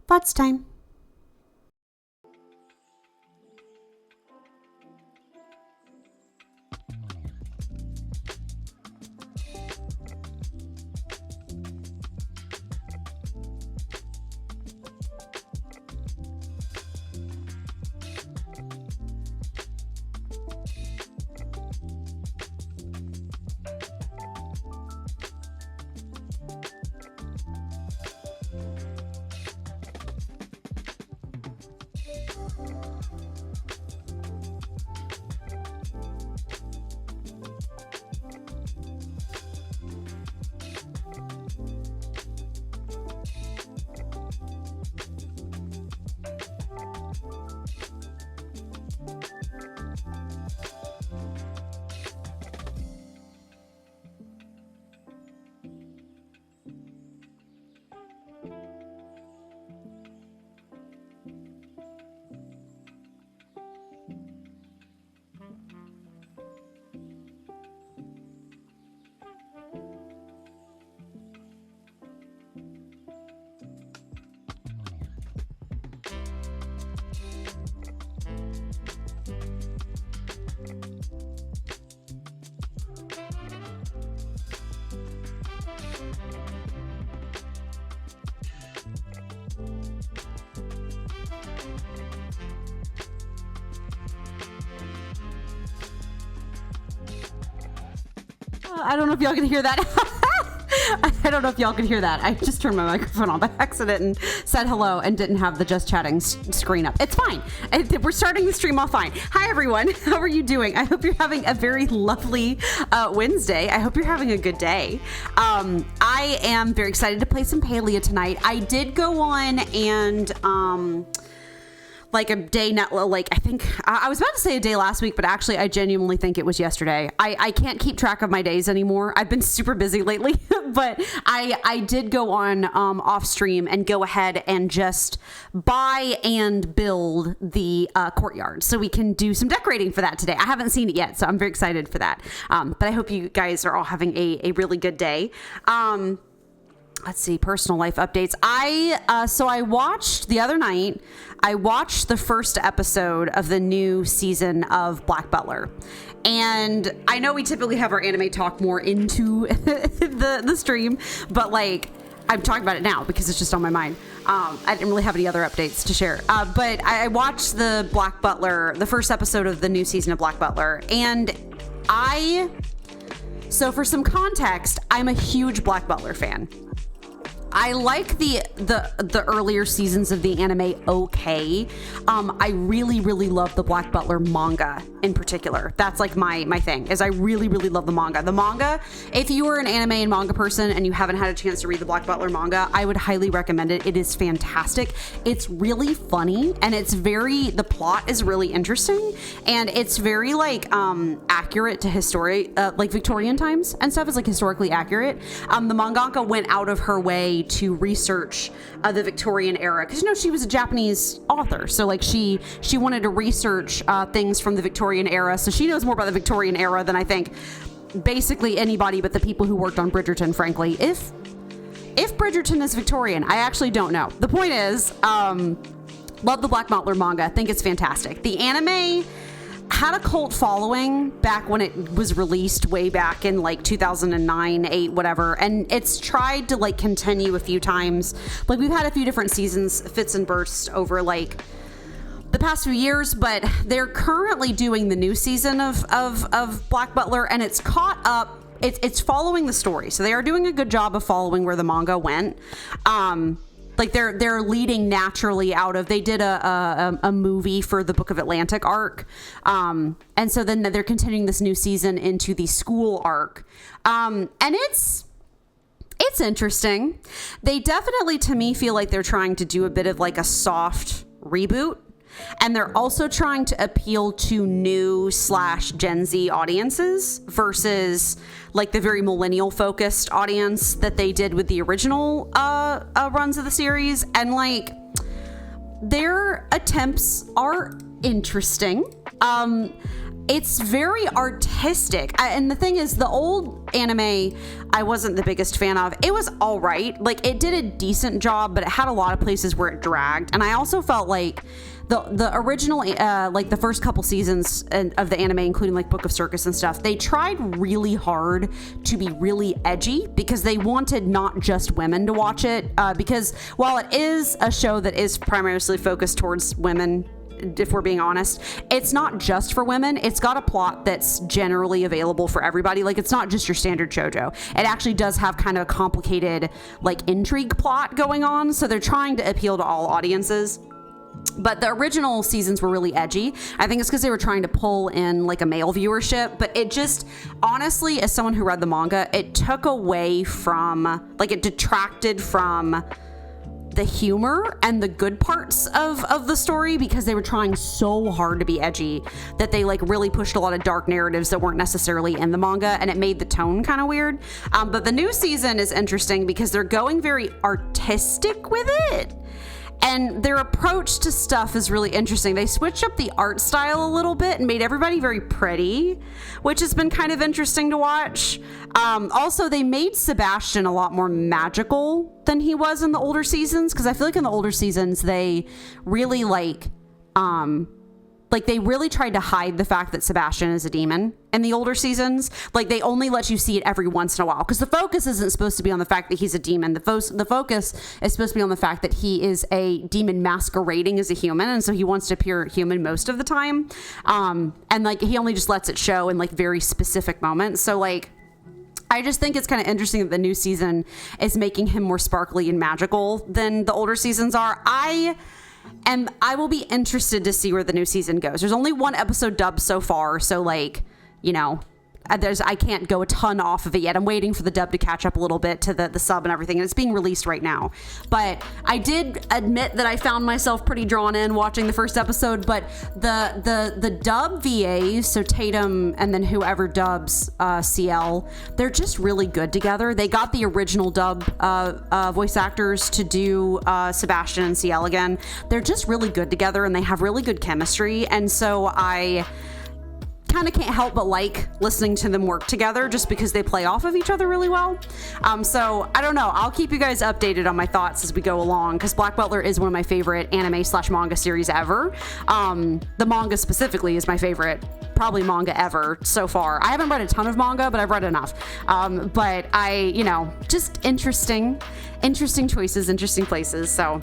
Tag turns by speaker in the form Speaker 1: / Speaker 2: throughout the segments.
Speaker 1: thoughts time. I don't know if y'all can hear that. I don't know if y'all can hear that. I just turned my microphone on by accident and said hello and didn't have the just chatting screen up. It's fine. We're starting the stream off fine. Hi, everyone. How are you doing? I hope you're having a very lovely Wednesday. I hope you're having a good day. I am very excited to play some Palia tonight. I did go on and like a day, I think I was about to say a day last week, but actually I genuinely think it was yesterday. I can't keep track of my days anymore. I've been super busy lately, but I did go on off stream and go ahead and just buy and build the courtyard so we can do some decorating for that today. I haven't seen it yet, so I'm very excited for that. But I hope you guys are all having a really good day. Let's see, personal life updates. So I watched the other night, I watched the first episode of the new season of Black Butler. And I know we typically have our anime talk more into the stream, but like, I'm talking about it now because it's just on my mind. I didn't really have any other updates to share. But I watched the Black Butler, the first episode of the new season of Black Butler. And so for some context, I'm a huge Black Butler fan. I like the earlier seasons of the anime okay. I really, really love the Black Butler manga in particular. That's like my thing, is I really, really love the manga. The manga, if you are an anime and manga person and you haven't had a chance to read the Black Butler manga, I would highly recommend it. It is fantastic. It's really funny and the plot is really interesting and it's very like accurate to like Victorian times and stuff. Is like historically accurate. The mangaka went out of her way to research the Victorian era because she was a Japanese author, so like she wanted to research things from the Victorian era, so she knows more about the Victorian era than I think basically anybody but the people who worked on Bridgerton, frankly. If Bridgerton is Victorian, I actually don't know. The point is, love the Black Butler manga. I think it's fantastic. The anime had a cult following back when it was released way back in like 2009, 8, whatever. And it's tried to like continue a few times. Like we've had a few different seasons, fits and bursts over like the past few years, but they're currently doing the new season of Black Butler and it's caught up. It's following the story. So they are doing a good job of following where the manga went. Like they're leading naturally out of, they did a movie for the Book of Atlantic arc. And so then they're continuing this new season into the school arc. And it's interesting. They definitely, to me, feel like they're trying to do a bit of like a soft reboot. And they're also trying to appeal to new / Gen Z audiences versus like the very millennial focused audience that they did with the original runs of the series. And like their attempts are interesting. It's very artistic. And the thing is, the old anime, I wasn't the biggest fan of. It was all right. Like, it did a decent job, but it had a lot of places where it dragged. And I also felt like the original, like the first couple seasons of the anime, including like Book of Circus and stuff, they tried really hard to be really edgy because they wanted not just women to watch it. Because while it is a show that is primarily focused towards women, if we're being honest, it's not just for women. It's got a plot that's generally available for everybody. Like, it's not just your standard shoujo. It actually does have kind of a complicated, like, intrigue plot going on. So they're trying to appeal to all audiences. But the original seasons were really edgy. I think it's because they were trying to pull in like a male viewership, but it just, honestly, as someone who read the manga, it took away from, like, it detracted from the humor and the good parts of the story because they were trying so hard to be edgy that they like really pushed a lot of dark narratives that weren't necessarily in the manga, and it made the tone kind of weird. But the new season is interesting because they're going very artistic with it. And their approach to stuff is really interesting. They switched up the art style a little bit and made everybody very pretty, which has been kind of interesting to watch. Also, they made Sebastian a lot more magical than he was in the older seasons, because I feel like in the older seasons, they really they really tried to hide the fact that Sebastian is a demon in the older seasons. Like, they only let you see it every once in a while because the focus isn't supposed to be on the fact that he's a demon. The focus is supposed to be on the fact that he is a demon masquerading as a human, and so he wants to appear human most of the time. And like, he only just lets it show in like very specific moments. So like, I just think it's kind of interesting that the new season is making him more sparkly and magical than the older seasons are. And I will be interested to see where the new season goes. There's only one episode dubbed so far, so like, you know, I can't go a ton off of it yet. I'm waiting for the dub to catch up a little bit to the sub and everything, and it's being released right now. But I did admit that I found myself pretty drawn in watching the first episode, but the dub VAs, so Tatum and then whoever dubs CL, they're just really good together. They got the original dub voice actors to do Sebastian and CL again. They're just really good together, and they have really good chemistry, and so I kind of can't help but like listening to them work together just because they play off of each other really well. So I don't know. I'll keep you guys updated on my thoughts as we go along, because Black Butler is one of my favorite anime/manga series ever. The manga specifically is my favorite probably manga ever so far. I haven't read a ton of manga, but I've read enough. But just interesting choices, interesting places. So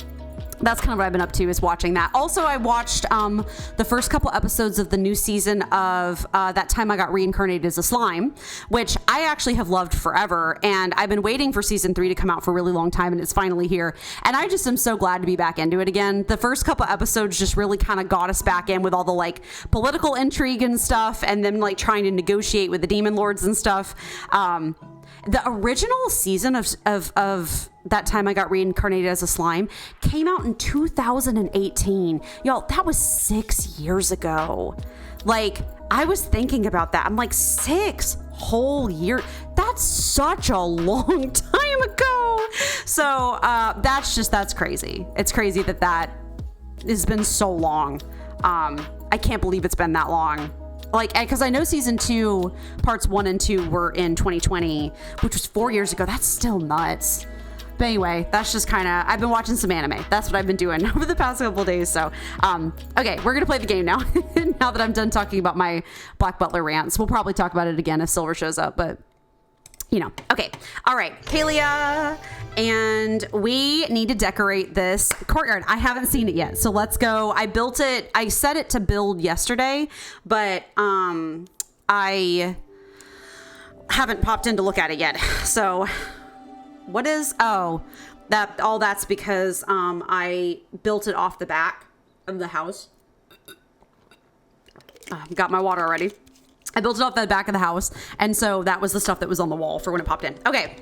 Speaker 1: that's kind of what I've been up to, is watching that. Also, I watched the first couple episodes of the new season of That Time I Got Reincarnated as a Slime, which I actually have loved forever. And I've been waiting for season 3 to come out for a really long time, and it's finally here. And I just am so glad to be back into it again. The first couple episodes just really kind of got us back in with all the like political intrigue and stuff, and then like trying to negotiate with the demon lords and stuff. The original season of That Time I Got Reincarnated as a Slime came out in 2018. Y'all, that was 6 years ago. Like, I was thinking about that. I'm like, 6 whole years. That's such a long time ago. So that's crazy. It's crazy that has been so long. I can't believe it's been that long. Like, because I know season 2, parts 1 and 2 were in 2020, which was 4 years ago. That's still nuts. But anyway, that's just kind of, I've been watching some anime. That's what I've been doing over the past couple of days. So, okay, we're going to play the game now. Now that I'm done talking about my Black Butler rants. We'll probably talk about it again if Silver shows up, but you know. Okay. All right. Kalia. And we need to decorate this courtyard. I haven't seen it yet. So let's go. I built it. I set it to build yesterday, but I haven't popped in to look at it yet. So what is, that's because I built it off the back of the house. Got my water already. I built it off the back of the house, and so that was the stuff that was on the wall for when it popped in. Okay,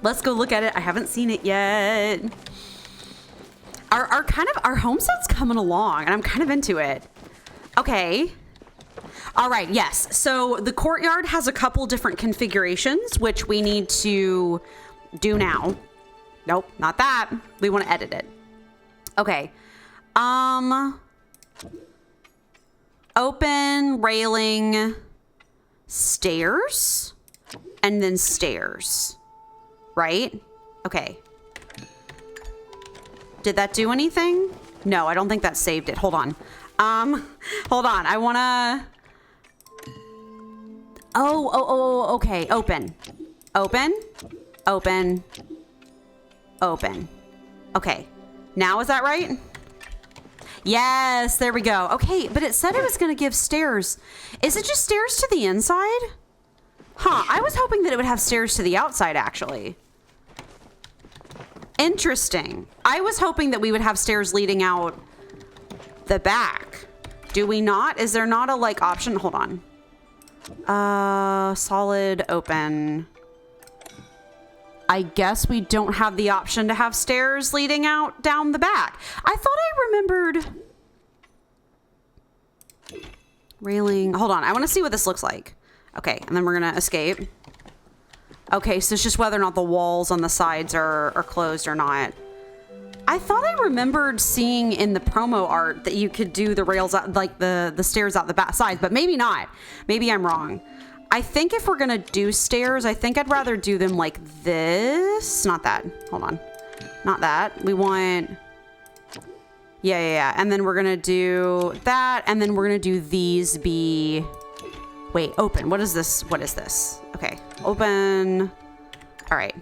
Speaker 1: let's go look at it. I haven't seen it yet. Our homestead's coming along, and I'm kind of into it. Okay. All right, yes. So the courtyard has a couple different configurations, which we need to do now. Nope, not that. We want to edit it. Okay. Open, railing, stairs, and then stairs. Right? Okay. Did that do anything? No, I don't think that saved it. Hold on. Hold on. I wanna... Oh, okay. Open. Open. Open. Open. Okay. Now is that right? Yes, there we go. Okay, but it said it was going to give stairs. Is it just stairs to the inside? Huh, I was hoping that it would have stairs to the outside, actually. Interesting. I was hoping that we would have stairs leading out the back. Do we not? Is there not a, like, option? Hold on. Solid, open. I guess we don't have the option to have stairs leading out down the back. I thought I remembered... Railing. Hold on. I want to see what this looks like. Okay, and then we're going to escape. Okay, so it's just whether or not the walls on the sides are closed or not. I thought I remembered seeing in the promo art that you could do the rails out, like the stairs out the back sides, but maybe not. Maybe I'm wrong. I think if we're gonna do stairs, I think I'd rather do them like this. Not that. Hold on. Not that. We want... Yeah. And then we're gonna do that, and then we're gonna do these be... Wait, open. What is this? What is this? Okay. Open. All right.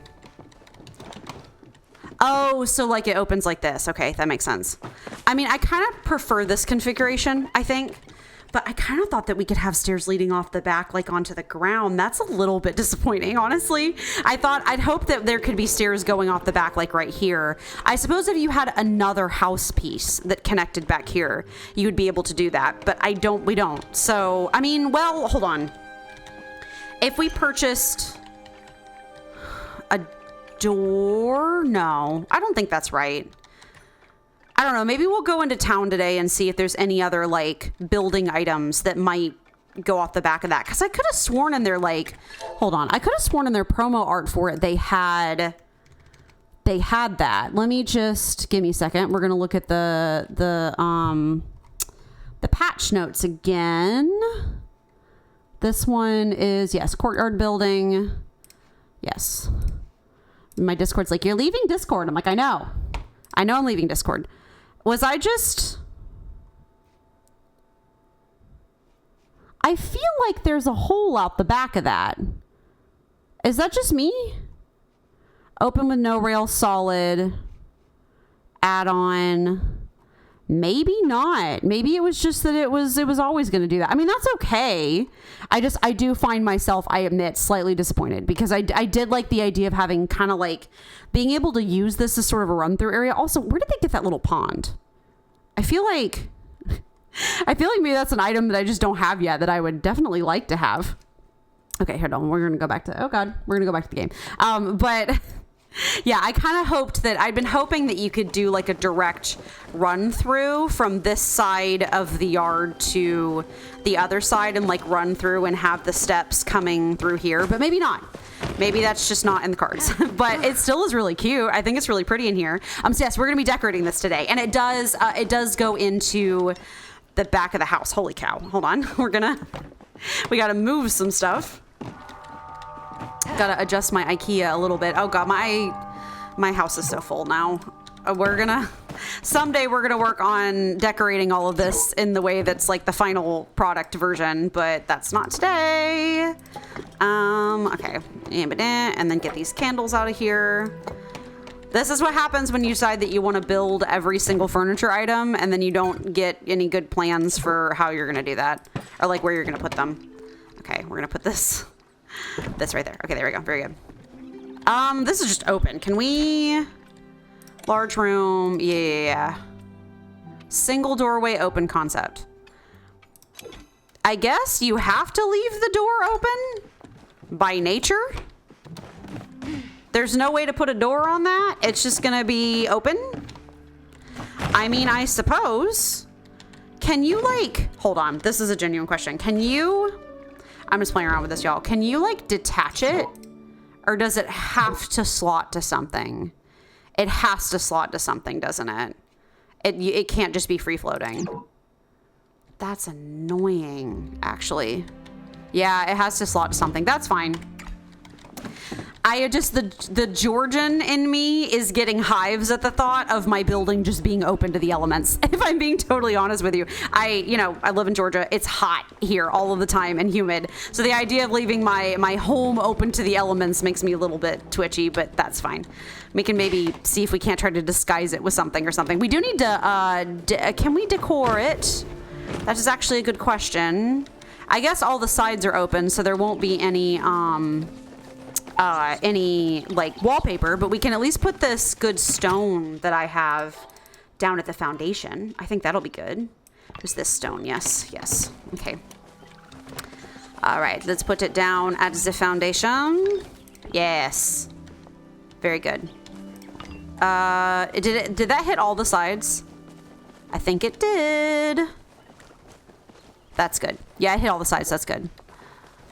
Speaker 1: Oh, so like it opens like this. Okay, that makes sense. I mean, I kind of prefer this configuration, I think. But I kind of thought that we could have stairs leading off the back, like onto the ground. That's a little bit disappointing, honestly. I'd hope that there could be stairs going off the back, like right here. I suppose if you had another house piece that connected back here, you would be able to do that. But we don't. So, I mean, well, hold on. If we purchased a door? No, I don't think that's right. I don't know. Maybe we'll go into town today and see if there's any other, like, building items that might go off the back of that. Because I could have sworn in their, like... Hold on. I could have sworn in their promo art for it they had that. Let me just... Give me a second. We're going to look at the patch notes again. This one is, yes, courtyard building. Yes. My Discord's like, you're leaving Discord. I'm like, I know. I know I'm leaving Discord. Was I just... I feel like there's a hole out the back of that. Is that just me? Open with no rail, solid. Add-on. Maybe not. Maybe it was just that it was always going to do that. I mean, that's okay. I do find myself, I admit, slightly disappointed because I did like the idea of having kind of like being able to use this as sort of a run through area. Also, where did they get that little pond? I feel like maybe that's an item that I just don't have yet that I would definitely like to have. Okay, hold on. We're going to go back to, oh God, we're going to go back to the game. But yeah, I kind of hoped that I'd been hoping that you could do like a direct run through from this side of the yard to the other side and like run through and have the steps coming through here, but maybe not. Maybe that's just not in the cards, but it still is really cute. I think it's really pretty in here. So yes, we're going to be decorating this today, and it does go into the back of the house. Holy cow. Hold on. We got to move some stuff. Gotta adjust my IKEA a little bit. Oh God, my house is so full now. Someday we're gonna work on decorating all of this in the way that's like the final product version, but that's not today. Okay, and then get these candles out of here. This is what happens when you decide that you want to build every single furniture item and then you don't get any good plans for how you're gonna do that or like where you're gonna put them. Okay, we're gonna put this right there. Okay, there we go. Very good. This is just open. Can we... Large room. Yeah. Single doorway open concept. I guess you have to leave the door open by nature. There's no way to put a door on that. It's just gonna be open. I mean, I suppose. Can you like... Hold on. This is a genuine question. Can you... I'm just playing around with this, y'all. Can you, like, detach it? Or does it have to slot to something? It has to slot to something, doesn't it? It can't just be free-floating. That's annoying, actually. Yeah, it has to slot to something. That's fine. I just, the Georgian in me is getting hives at the thought of my building just being open to the elements. If I'm being totally honest with you, I live in Georgia. It's hot here all of the time and humid. So the idea of leaving my home open to the elements makes me a little bit twitchy, but that's fine. We can maybe see if we can't try to disguise it with something or something. We do need to, can we decor it? That is actually a good question. I guess all the sides are open, so there won't be any like wallpaper, but we can at least put this good stone that I have down at the foundation. I think that'll be good. There's this stone. Yes. Okay. All right, let's put it down at the foundation. Yes. Very good. Did that hit all the sides? I think it did. That's good. Yeah, it hit all the sides. That's good.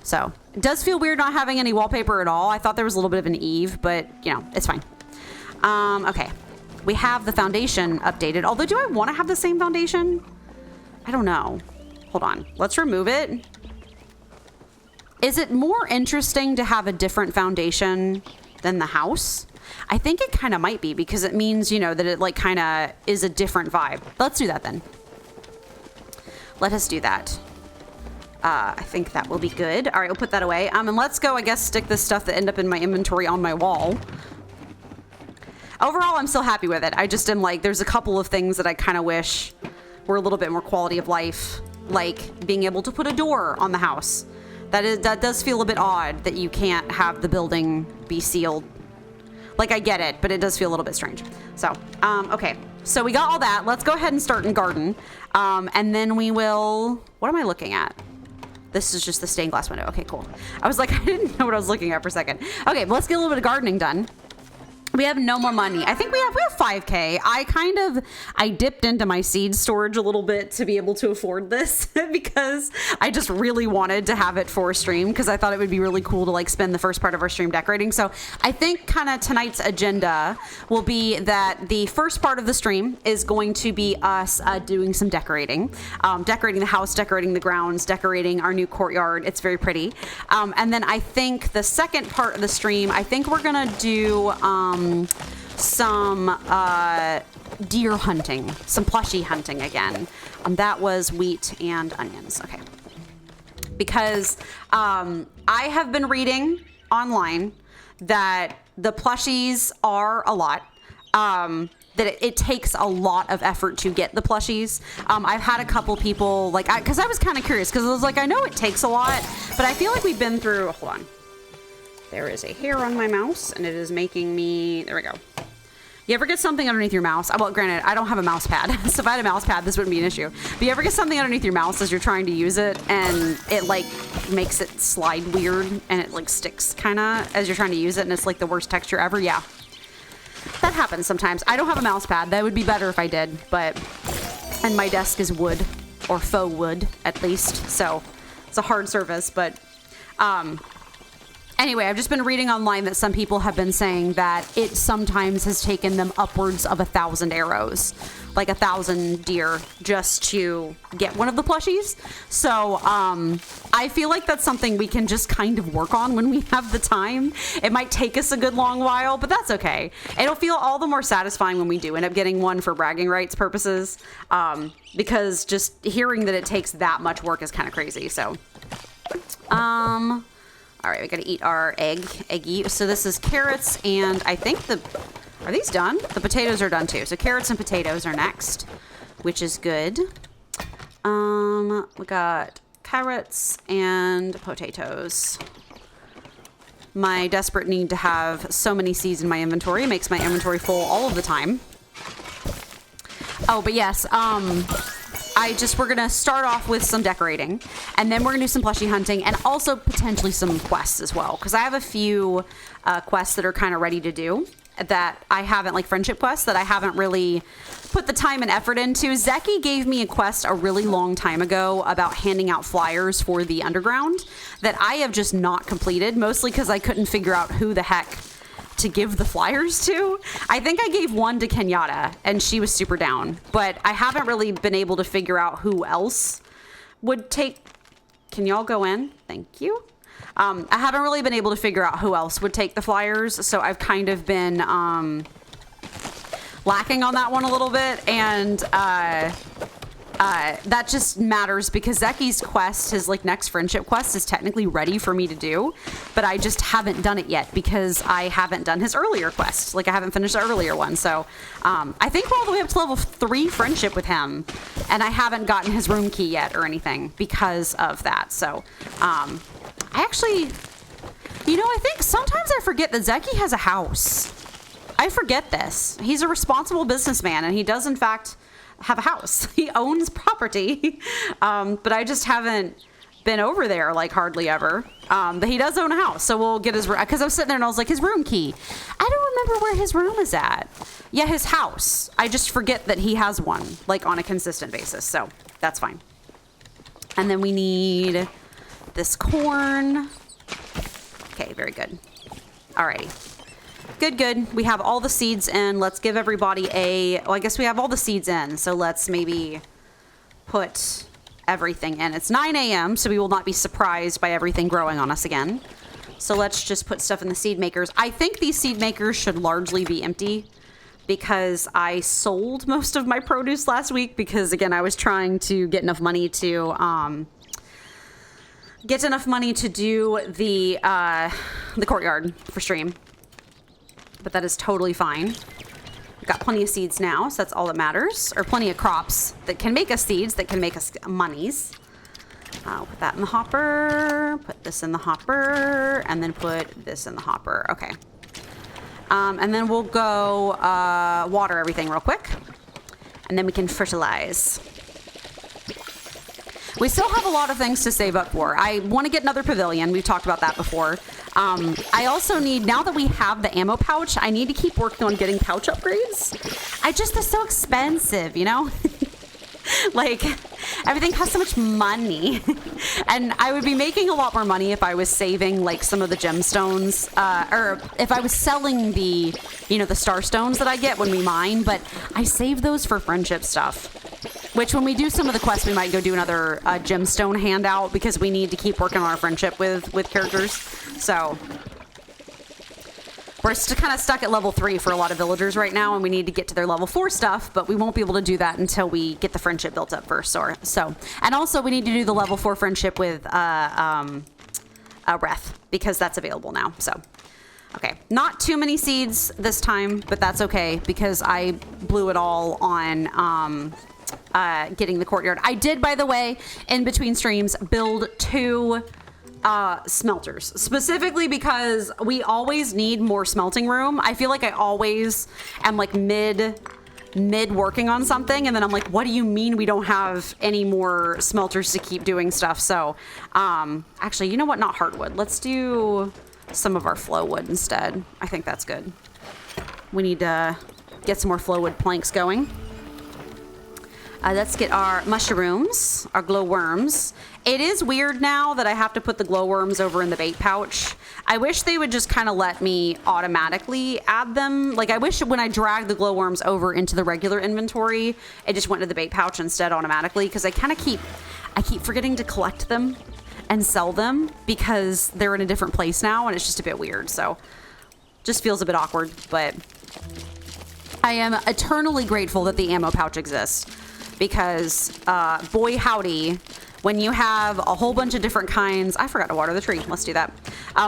Speaker 1: So it does feel weird not having any wallpaper at all. I thought there was a little bit of an eave, but it's fine. Okay. We have the foundation updated. Although, do I want to have the same foundation? I don't know. Hold on. Let's remove it. Is it more interesting to have a different foundation than the house? I think it kind of might be, because it means, that it like kind of is a different vibe. Let's do that then. Let us do that. I think that will be good. All right, we'll put that away. And let's go, I guess, stick this stuff that end up in my inventory on my wall. Overall, I'm still happy with it. I just am like, there's a couple of things that I kind of wish were a little bit more quality of life, like being able to put a door on the house. That does feel a bit odd that you can't have the building be sealed. Like, I get it, but it does feel a little bit strange. So, okay. So we got all that. Let's go ahead and start in garden. And then we will... What am I looking at? This is just the stained glass window. Okay, cool. I was like, I didn't know what I was looking at for a second. Okay, let's get a little bit of gardening done. We have no more money. I think we have 5K. I dipped into my seed storage a little bit to be able to afford this because I just really wanted to have it for a stream, because I thought it would be really cool to like spend the first part of our stream decorating. So I think kind of tonight's agenda will be that the first part of the stream is going to be us doing some decorating, decorating the house, decorating the grounds, decorating our new courtyard. It's very pretty. And then I think the second part of the stream, I think we're going to do... some deer hunting, some plushie hunting again. That was wheat and onions. Okay. Because I have been reading online that the plushies are a lot. That it takes a lot of effort to get the plushies. I've had a couple people, like, because I was kind of curious, because I was like, I know it takes a lot, but I feel like we've been through, hold on. There is a hair on my mouse, and it is making me, there we go. You ever get something underneath your mouse? Well, granted, I don't have a mouse pad, so if I had a mouse pad, this wouldn't be an issue. But you ever get something underneath your mouse as you're trying to use it, and it, like, makes it slide weird, and it, like, sticks, kind of, as you're trying to use it, and it's, like, the worst texture ever? Yeah. That happens sometimes. I don't have a mouse pad. That would be better if I did, but... And my desk is wood, or faux wood, at least, so it's a hard surface, but... Anyway, I've just been reading online that some people have been saying that it sometimes has taken them upwards of 1,000 arrows, like 1,000 deer, just to get one of the plushies. So I feel like that's something we can just kind of work on when we have the time. It might take us a good long while, but that's okay. It'll feel all the more satisfying when we do end up getting one for bragging rights purposes, because just hearing that it takes that much work is kind of crazy. So, all right, we gotta eat our eggy. So this is carrots, and I think are these done? The potatoes are done too. So carrots and potatoes are next, which is good. We got carrots and potatoes. My desperate need to have so many seeds in my inventory makes my inventory full all of the time. Oh, but yes, we're gonna start off with some decorating, and then we're gonna do some plushie hunting, and also potentially some quests as well, because I have a few quests that are kind of ready to do that I haven't, like friendship quests that I haven't really put the time and effort into. Zeki gave me a quest a really long time ago about handing out flyers for the underground that I have just not completed, mostly because I couldn't figure out who the heck to give the flyers to. I think I gave one to Kenyatta, and she was super down, but I haven't really been able to figure out who else would take... Can y'all go in? Thank you. I haven't really been able to figure out who else would take the flyers, so I've kind of been lacking on that one a little bit, and that just matters because Zeki's quest, his like next friendship quest, is technically ready for me to do, but I just haven't done it yet because I haven't done his earlier quest. Like I haven't finished the earlier one, so I think we're all the way up to level 3 friendship with him, and I haven't gotten his room key yet or anything because of that. So I actually, you know, I think sometimes I forget that Zeki has a house. I forget this. He's a responsible businessman, and he does, in fact, have a house. He owns property, but I just haven't been over there, like, hardly ever. But he does own a house, so we'll get his... Because I was sitting there, and I was like, his room key. I don't remember where his room is at. Yeah, his house. I just forget that he has one, like, on a consistent basis, so that's fine. And then we need... this corn. Okay, very good. Alrighty. Good. We have all the seeds in. Let's give everybody a... Well, I guess we have all the seeds in, so let's maybe put everything in. It's 9 a.m., so we will not be surprised by everything growing on us again. So let's just put stuff in the seed makers. I think these seed makers should largely be empty because I sold most of my produce last week because, again, I was trying to get enough money to... do the courtyard for stream. But that is totally fine. We've got plenty of seeds now, so that's all that matters. Or plenty of crops that can make us seeds, that can make us monies. Put that in the hopper, put this in the hopper, and then put this in the hopper. Okay. And then we'll go water everything real quick. And then we can fertilize. We still have a lot of things to save up for. I want to get another pavilion. We've talked about that before. I also need, now that we have the ammo pouch, I need to keep working on getting pouch upgrades. They're so expensive, you know? Like, everything costs so much money. And I would be making a lot more money if I was saving, like, some of the gemstones, or if I was selling the, you know, the star stones that I get when we mine, but I save those for friendship stuff. Which, when we do some of the quests, we might go do another gemstone handout because we need to keep working on our friendship with characters. So, we're kind of stuck at level 3 for a lot of villagers right now, and we need to get to their level 4 stuff, but we won't be able to do that until we get the friendship built up first. So, and also we need to do the level 4 friendship with Reth, because that's available now. So, okay, not too many seeds this time, but that's okay because I blew it all on getting the courtyard. I did, by the way, in between streams, build 2 smelters, specifically because we always need more smelting room. I feel like I always am like mid working on something, and then I'm like, what do you mean we don't have any more smelters to keep doing stuff? So actually, you know what, not hardwood, let's do some of our flow wood instead. I think that's good. We need to get some more flow wood planks going. Let's get our mushrooms, our glowworms. It is weird now that I have to put the glowworms over in the bait pouch. I wish they would just kind of let me automatically add them. Like, I wish when I drag the glowworms over into the regular inventory, it just went to the bait pouch instead automatically, because I kind of keep forgetting to collect them and sell them because they're in a different place now, and it's just a bit weird. So, just feels a bit awkward, but I am eternally grateful that the ammo pouch exists. Because, boy howdy, when you have a whole bunch of different kinds... I forgot to water the tree. Let's do that.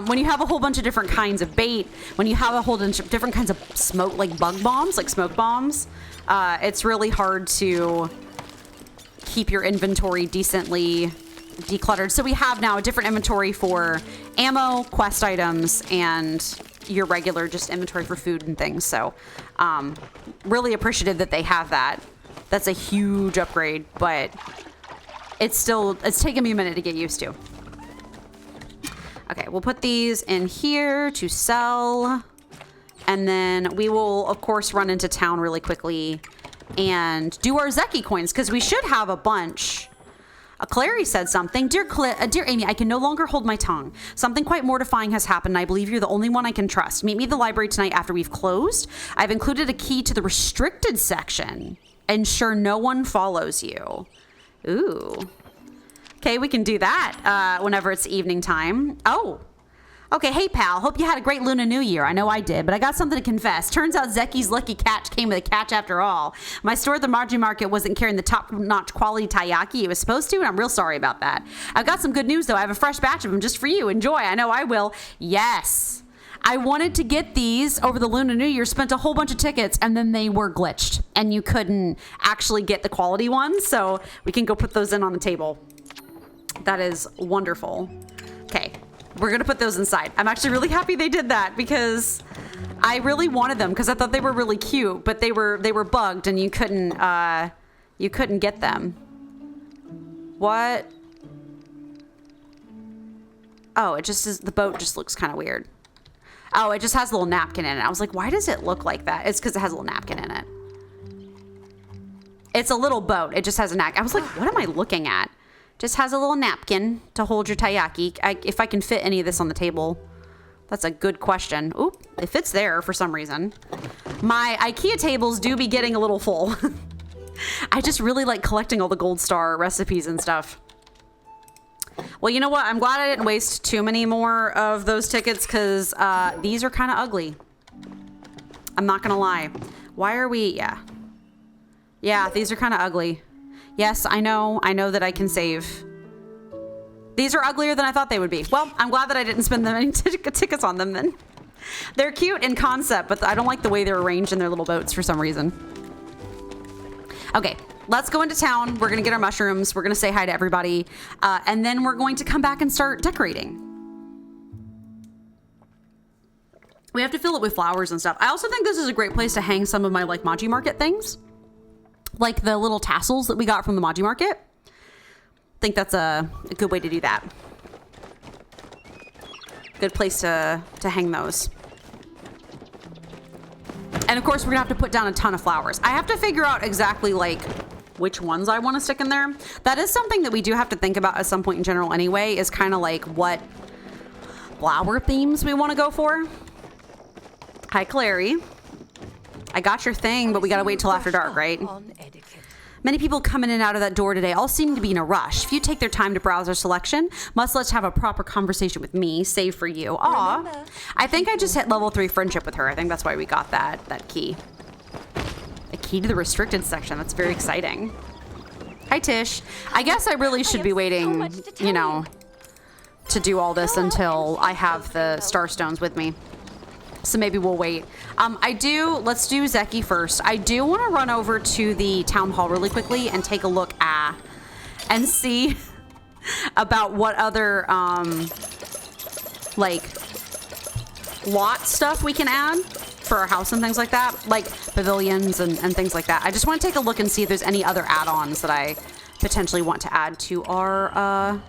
Speaker 1: When you have a whole bunch of different kinds of bait, when you have a whole bunch of different kinds of smoke, like bug bombs, like smoke bombs, it's really hard to keep your inventory decently decluttered. So we have now a different inventory for ammo, quest items, and your regular just inventory for food and things. So, really appreciative that they have that. That's a huge upgrade, but it's taken me a minute to get used to. Okay, we'll put these in here to sell. And then we will, of course, run into town really quickly and do our Zeki coins, because we should have a bunch. Clary said something. Dear Amy, I can no longer hold my tongue. Something quite mortifying has happened, and I believe you're the only one I can trust. Meet me at the library tonight after we've closed. I've included a key to the restricted section. Ensure no one follows you. Ooh. Okay, we can do that whenever it's evening time. Oh. Okay, hey pal, hope you had a great Lunar New Year. I know I did, but I got something to confess. Turns out Zeki's lucky catch came with a catch after all. My store at the Margie Market wasn't carrying the top-notch quality taiyaki it was supposed to, and I'm real sorry about that. I've got some good news though. I have a fresh batch of them just for you. Enjoy. I know I will. Yes. I wanted to get these over the Lunar New Year, spent a whole bunch of tickets, and then they were glitched, and you couldn't actually get the quality ones, so we can go put those in on the table. That is wonderful. Okay. We're going to put those inside. I'm actually really happy they did that because I really wanted them because I thought they were really cute, but they were bugged and you couldn't get them. What? Oh, it just is, the boat just looks kind of weird. Oh, it just has a little napkin in it. I was like, why does it look like that? It's because it has a little napkin in it. It's a little boat. It just has a napkin. I was like, what am I looking at? Just has a little napkin to hold your taiyaki. If I can fit any of this on the table. That's a good question. Oop, it fits there for some reason. My IKEA tables do be getting a little full. I just really like collecting all the gold star recipes and stuff. Well, you know what? I'm glad I didn't waste too many more of those tickets because these are kind of ugly. I'm not going to lie. Why are we... Yeah, these are kind of ugly. Yes, I know that I can save. These are uglier than I thought they would be. Well, I'm glad that I didn't spend that many tickets on them then. They're cute in concept, but I don't like the way they're arranged in their little boats for some reason. Okay, let's go into town. We're going to get our mushrooms. We're going to say hi to everybody. And then we're going to come back and start decorating. We have to fill it with flowers and stuff. I also think this is a great place to hang some of my like Maji Market things. Like the little tassels that we got from the Maji Market. I think that's a good way to do that. Good place to hang those. And of course, we're gonna have to put down a ton of flowers. I have to figure out exactly like which ones I want to stick in there. That is something that we do have to think about at some point in general anyway, is kind of like what flower themes we want to go for. Hi, Clary. I got your thing, but we gotta wait till after dark, right? Many people come in and out of that door today all seem to be in a rush. Few take their time to browse our selection. Let's have a proper conversation with me, save for you. Aw, I think I just hit level 3 friendship with her. I think that's why we got that key. A key to the restricted section. That's very exciting. Hi, Tish. I guess I really should be waiting, you know, to do all this until I have the Starstones with me. So maybe we'll wait. Let's do Zeki first. I do want to run over to the town hall really quickly and take a look and see about what other, like, lot stuff we can add for our house and things like that. Like pavilions and things like that. I just want to take a look and see if there's any other add-ons that I potentially want to add to our,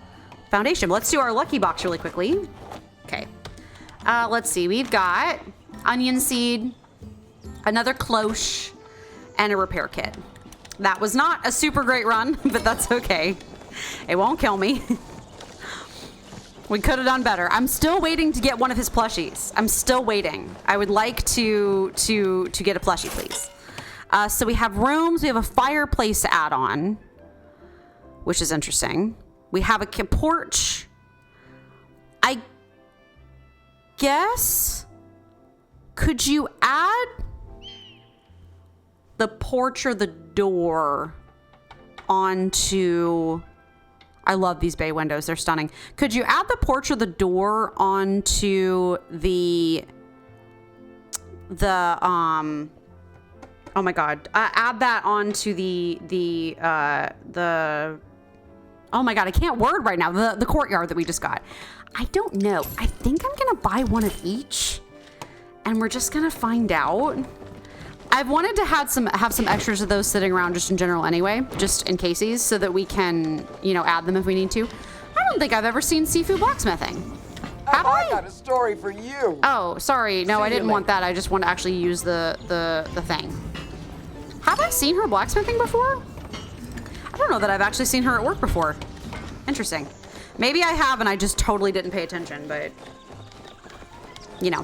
Speaker 1: foundation. Let's do our lucky box really quickly. Okay. Let's see. We've got onion seed, another cloche, and a repair kit. That was not a super great run, but that's okay. It won't kill me. We could have done better. I'm still waiting to get one of his plushies. I'm still waiting. I would like to get a plushie, please. So we have rooms. We have a fireplace add-on, which is interesting. We have a porch. I guess, could you add the porch or the door onto, I love these bay windows, they're stunning. Could you add the porch or the door onto the oh my god, add that onto the oh my god, I can't word right now, the courtyard that we just got. I don't know. I think I'm gonna buy one of each, and we're just gonna find out. I've wanted to have some extras of those sitting around just in general anyway, just in cases, so that we can, you know, add them if we need to. I don't think I've ever seen Sifu blacksmithing. Have I?
Speaker 2: I got a story for you.
Speaker 1: Oh, sorry. No, I didn't want that. I just want to actually use the thing. Have I seen her blacksmithing before? I don't know that I've actually seen her at work before. Interesting. Maybe I have and I just totally didn't pay attention, but, you know.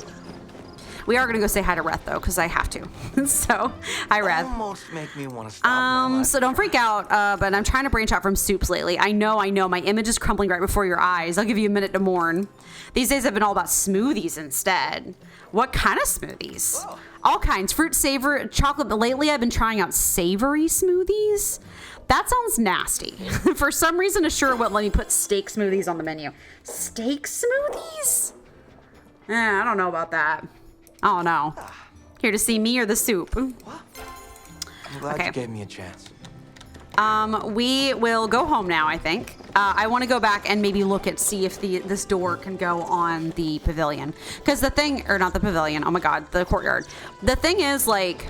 Speaker 1: We are going to go say hi to Reth, though, because I have to. So, hi, Reth.
Speaker 2: Almost make me want to stop.
Speaker 1: So don't freak out, but I'm trying to branch out from soups lately. I know. My image is crumbling right before your eyes. I'll give you a minute to mourn. These days have been all about smoothies instead. What kind of smoothies?
Speaker 2: Oh.
Speaker 1: All kinds. Fruit, savor, chocolate. But lately I've been trying out savory smoothies. That sounds nasty. For some reason, Assure won't let me put steak smoothies on the menu. Steak smoothies? I don't know about that. Oh, no. Here to see me or the soup?
Speaker 2: What? I'm glad
Speaker 1: Okay.
Speaker 2: you gave me a chance.
Speaker 1: We will go home now, I think. I want to go back and maybe look at, see if this door can go on the pavilion. Because the thing, or not the pavilion, oh my god, the courtyard. The thing is, like,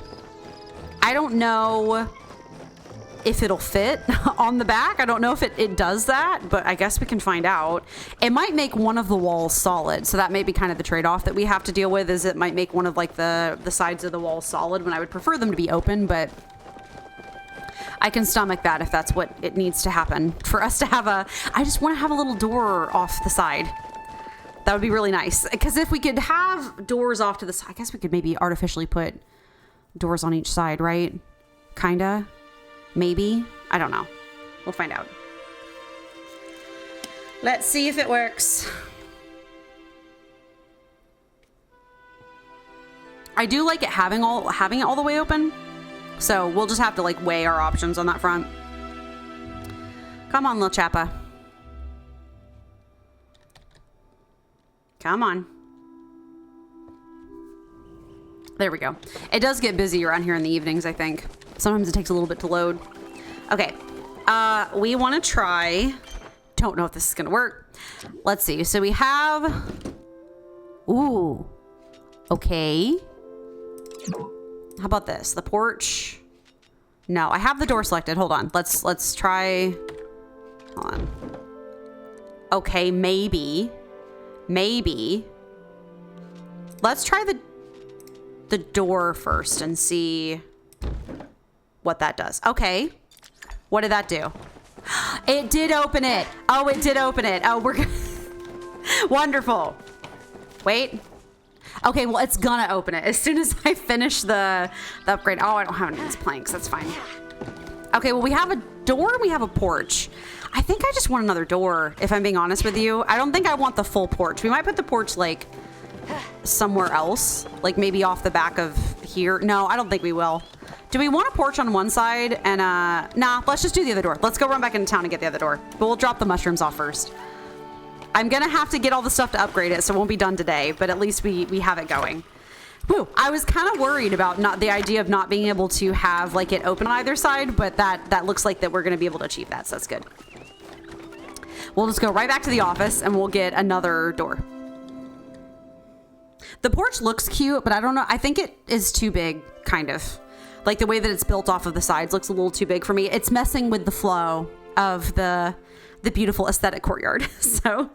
Speaker 1: I don't know if it'll fit on the back. I don't know if it does that, but I guess we can find out. It might make one of the walls solid, so that may be kind of the trade-off that we have to deal with, is it might make one of, like, the sides of the wall solid when I would prefer them to be open, but I can stomach that if that's what it needs to happen for us to have I just want to have a little door off the side. That would be really nice. Because if we could have doors off to the side, I guess we could maybe artificially put doors on each side, right? Kinda. Maybe. I don't know. We'll find out. Let's see if it works. I do like it having it all the way open. So we'll just have to like weigh our options on that front. Come on, little chappa. Come on. There we go. It does get busy around here in the evenings, I think. Sometimes it takes a little bit to load. Okay. We want to try. Don't know if this is going to work. Let's see. So we have. Ooh. Okay. How about this? The porch. No, I have the door selected. Hold on. Let's try. Hold on. Okay, maybe. Let's try the door first and see what that does. Okay. What did that do? It did open it. Oh, it did open it. Oh, we're good. Wonderful. Wait. Okay, well, it's gonna open it as soon as I finish the upgrade. Oh, I don't have any of these planks. That's fine. Okay, well, we have a door and we have a porch. I think I just want another door, if I'm being honest with you. I don't think I want the full porch. We might put the porch, like, somewhere else. Like, maybe off the back of here. No, I don't think we will. Do we want a porch on one side? And, nah, let's just do the other door. Let's go run back into town and get the other door. But we'll drop the mushrooms off first. I'm gonna have to get all the stuff to upgrade it, so it won't be done today, but at least we have it going. Woo! I was kind of worried about the idea of not being able to have like it open on either side, but that looks like that we're gonna be able to achieve that, so that's good. We'll just go right back to the office and we'll get another door. The porch looks cute, but I don't know. I think it is too big, kind of. Like the way that it's built off of the sides looks a little too big for me. It's messing with the flow of the beautiful aesthetic courtyard, so.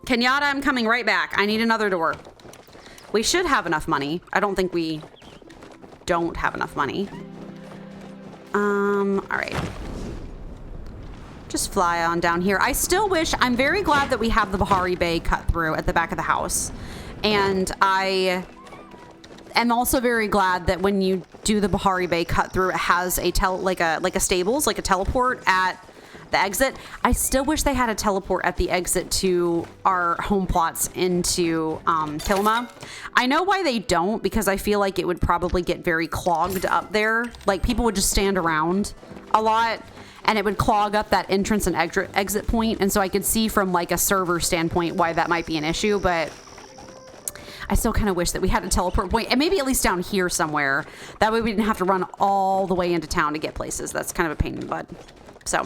Speaker 1: Kenyatta, I'm coming right back. I need another door. We should have enough money. I don't think we don't have enough money. All right. Just fly on down here. I still wish, I'm very glad that we have the Bahari Bay cut through at the back of the house. And I am also very glad that when you do the Bahari Bay cut through, it has a like a stables, like a teleport at the exit. I still wish they had a teleport at the exit to our home plots into Kilma. I know why they don't, because I feel like it would probably get very clogged up there. Like people would just stand around a lot and it would clog up that entrance and exit point. And so I could see from like a server standpoint why that might be an issue, but I still kind of wish that we had a teleport point, and maybe at least down here somewhere. That way we didn't have to run all the way into town to get places. That's kind of a pain in the butt. So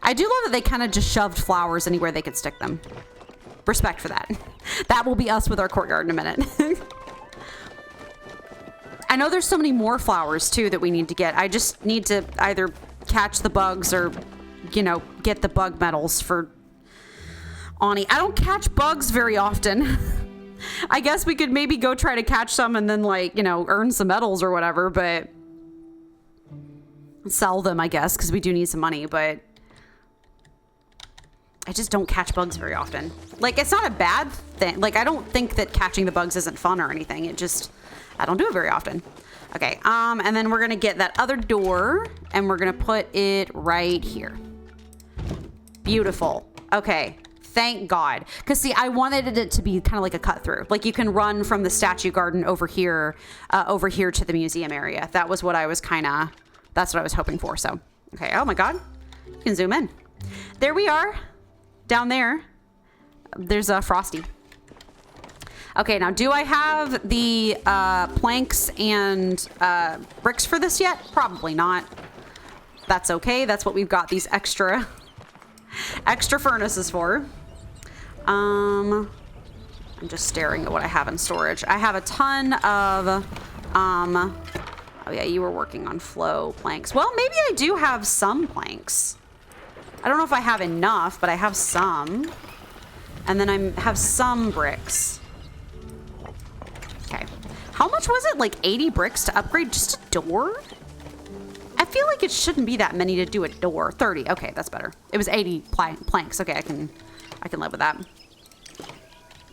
Speaker 1: I do love that they kind of just shoved flowers anywhere they could stick them. Respect for that. That will be us with our courtyard in a minute. I know there's so many more flowers too that we need to get. I just need to either catch the bugs or, you know, get the bug medals for Ani. I don't catch bugs very often. I guess we could maybe go try to catch some and then, like, you know, earn some medals or whatever, but sell them, I guess, because we do need some money, but I just don't catch bugs very often. Like, it's not a bad thing. Like, I don't think that catching the bugs isn't fun or anything. It just, I don't do it very often. Okay, and then we're gonna get that other door and we're gonna put it right here. Beautiful. Okay, thank God. Because see, I wanted it to be kind of like a cut through. Like you can run from the statue garden over here to the museum area. That was what I was that's what I was hoping for. So, okay, oh my God. You can zoom in. There we are. Down there. There's a Frosty. Okay, now do I have the planks and bricks for this yet? Probably not. That's okay. That's what we've got these extra furnaces for. I'm just staring at what I have in storage. I have a ton of, oh yeah, you were working on flow planks. Well, maybe I do have some planks. I don't know if I have enough, but I have some. And then I have some bricks. Okay. How much was it? Like 80 bricks to upgrade just a door? I feel like it shouldn't be that many to do a door. 30. Okay, that's better. It was 80 planks. Okay, I can live with that.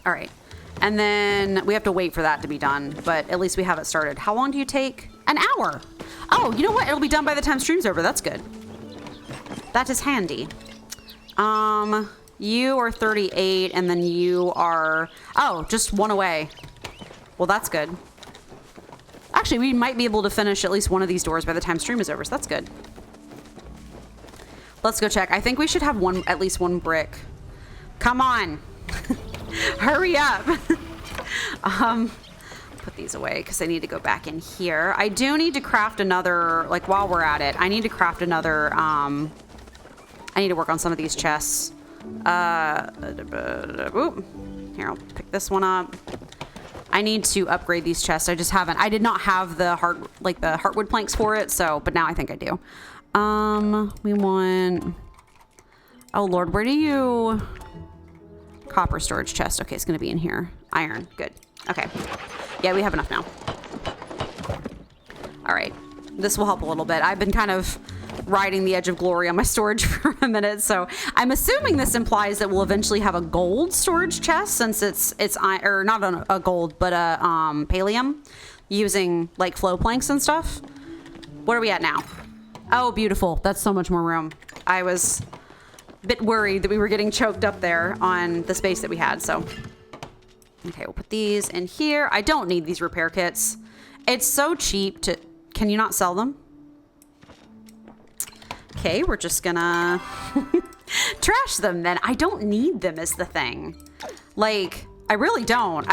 Speaker 1: All right. And then we have to wait for that to be done, but at least we have it started. How long do you take? An hour. Oh, you know what? It'll be done by the time stream's over. That's good. That is handy. You are 38 and then you are, oh, just one away. Well, that's good. Actually, we might be able to finish at least one of these doors by the time stream is over, so that's good. Let's go check. I think we should have at least one brick. Come on. Hurry up. Put these away because I need to go back in here. I do need to craft another, like while we're at it, I need to craft another, I need to work on some of these chests. Oop. Here, I'll pick this one up. I need to upgrade these chests. I did not have the heartwood planks for it, so, but now I think I do. We want, oh Lord, where do you, copper storage chest. Okay, it's gonna be in here. Iron, good. Okay. Yeah, we have enough now. All right, this will help a little bit. I've been kind of riding the edge of glory on my storage for a minute, so I'm assuming this implies that we'll eventually have a gold storage chest since it's or not a gold, but a pallium using like flow planks and stuff. What are we at now? Oh, beautiful. That's so much more room. I was a bit worried that we were getting choked up there on the space that we had, so. Okay, we'll put these in here. I don't need these repair kits. It's so cheap to, can you not sell them? Okay, we're just gonna trash them then. I don't need them is the thing. Like, I really don't.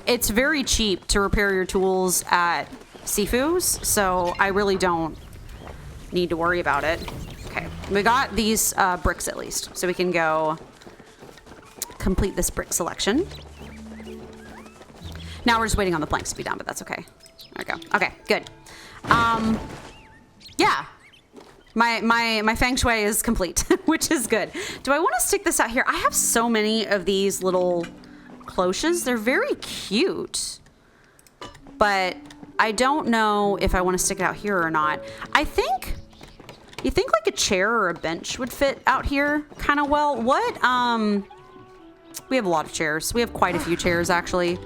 Speaker 1: It's very cheap to repair your tools at Sifu's, so I really don't need to worry about it. Okay, we got these bricks at least, so we can go complete this brick selection. Now we're just waiting on the planks to be done, but that's okay. There we go. Okay, good. Yeah. My feng shui is complete, which is good. Do I want to stick this out here? I have so many of these little cloches. They're very cute, but I don't know if I want to stick it out here or not. You think like a chair or a bench would fit out here kind of well? What? We have a lot of chairs. We have quite a few chairs actually.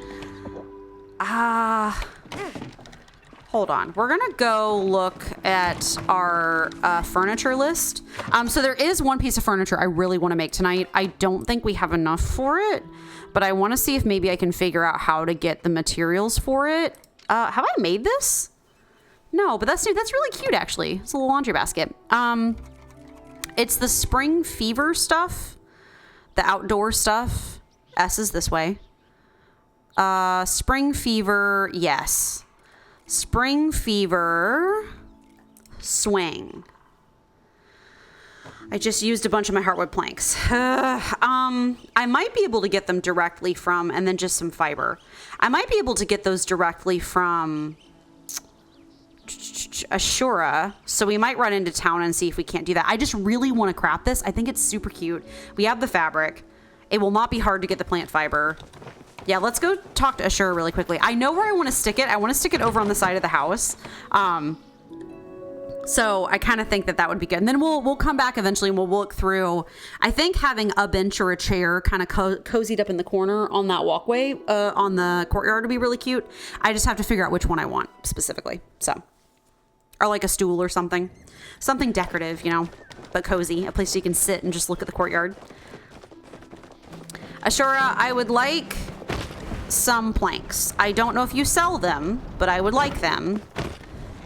Speaker 1: Hold on. We're gonna go look at our furniture list. So there is one piece of furniture I really want to make tonight. I don't think we have enough for it, but I want to see if maybe I can figure out how to get the materials for it. Have I made this? No, but that's really cute actually. It's a little laundry basket. It's the Spring Fever stuff, the outdoor stuff. S is this way. Spring Fever, yes. Spring Fever swing. I just used a bunch of my heartwood planks. I might be able to get them directly from, and then just some fiber. I might be able to get those directly from Ashura, so we might run into town and see if we can't do that. I just really want to craft this. I think it's super cute. We have the fabric. It will not be hard to get the plant fiber. Yeah, let's go talk to Ashura really quickly. I know where I want to stick it. I want to stick it over on the side of the house. So I kind of think that would be good. And then we'll come back eventually and we'll look through. I think having a bench or a chair kind of cozied up in the corner on that walkway on the courtyard would be really cute. I just have to figure out which one I want specifically. So, or like a stool or something. Something decorative, but cozy. A place you can sit and just look at the courtyard. Ashura, I would like some planks. I don't know if you sell them, but I would like them.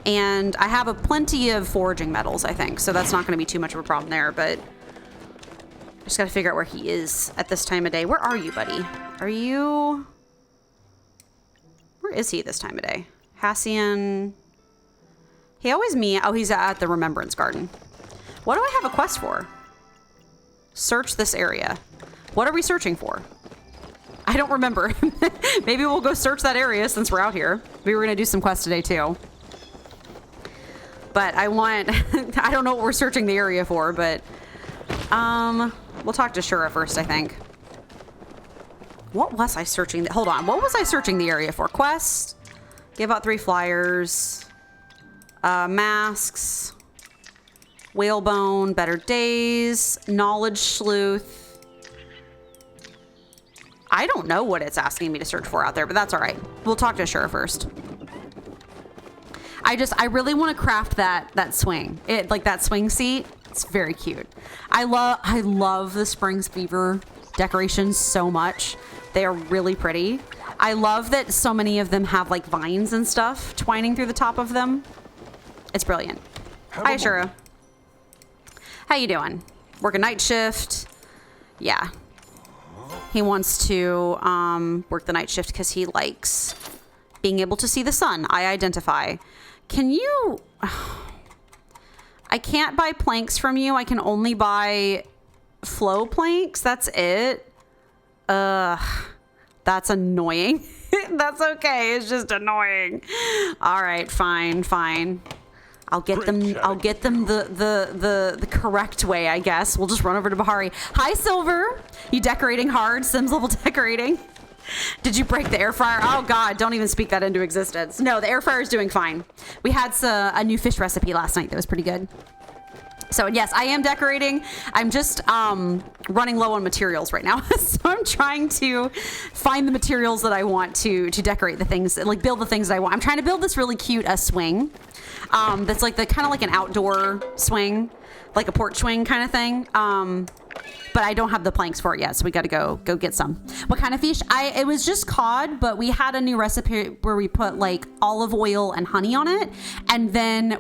Speaker 1: And I have plenty of foraging metals, I think, so that's not going to be too much of a problem there, but I just got to figure out where he is at this time of day. Where are you, buddy? Where is he this time of day? Hassian. He always he's at the Remembrance Garden. What do I have a quest for? Search this area. What are we searching for? I don't remember. Maybe we'll go search that area since we're out here. Maybe we're going to do some quests today, too. But I don't know what we're searching the area for, but we'll talk to Shura first, I think. What was I searching? Hold on. What was I searching the area for? Quest. Give out 3 flyers. Masks. Whalebone. Better Days. Knowledge Sleuth. I don't know what it's asking me to search for out there, but that's all right. We'll talk to Shura first. I really want to craft that swing. That swing seat. It's very cute. I love the Springs Fever decorations so much. They are really pretty. I love that so many of them have like vines and stuff twining through the top of them. It's brilliant. Hi, Ashura. How you doing? Working night shift. Yeah. He wants to work the night shift because he likes being able to see the sun. I identify. Can you... I can't buy planks from you. I can only buy flow planks. That's it. That's annoying. That's okay. It's just annoying. All right, fine. I'll get them the correct way, I guess. We'll just run over to Bahari. Hi, Silver. You decorating hard? Sims level decorating. Did you break the air fryer? Oh God, don't even speak that into existence. No, the air fryer is doing fine. We had a new fish recipe last night that was pretty good. So yes, I am decorating. I'm just running low on materials right now. So I'm trying to find the materials that I want to decorate the things, like build the things that I want. I'm trying to build this really cute swing. That's like kind of like an outdoor swing, like a porch swing kind of thing. But I don't have the planks for it yet, so we got to go get some. What kind of fish? It was just cod, but we had a new recipe where we put like olive oil and honey on it, and then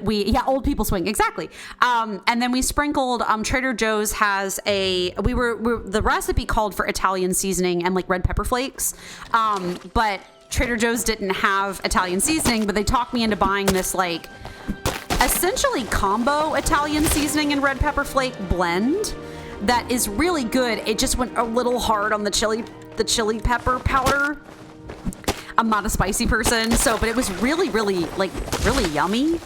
Speaker 1: old people swing, exactly. And then we sprinkled. Trader Joe's has the recipe called for Italian seasoning and like red pepper flakes, but Trader Joe's didn't have Italian seasoning, but they talked me into buying this like essentially combo Italian seasoning and red pepper flake blend. That is really good. It just went a little hard on the chili pepper powder. I'm not a spicy person, but it was really yummy.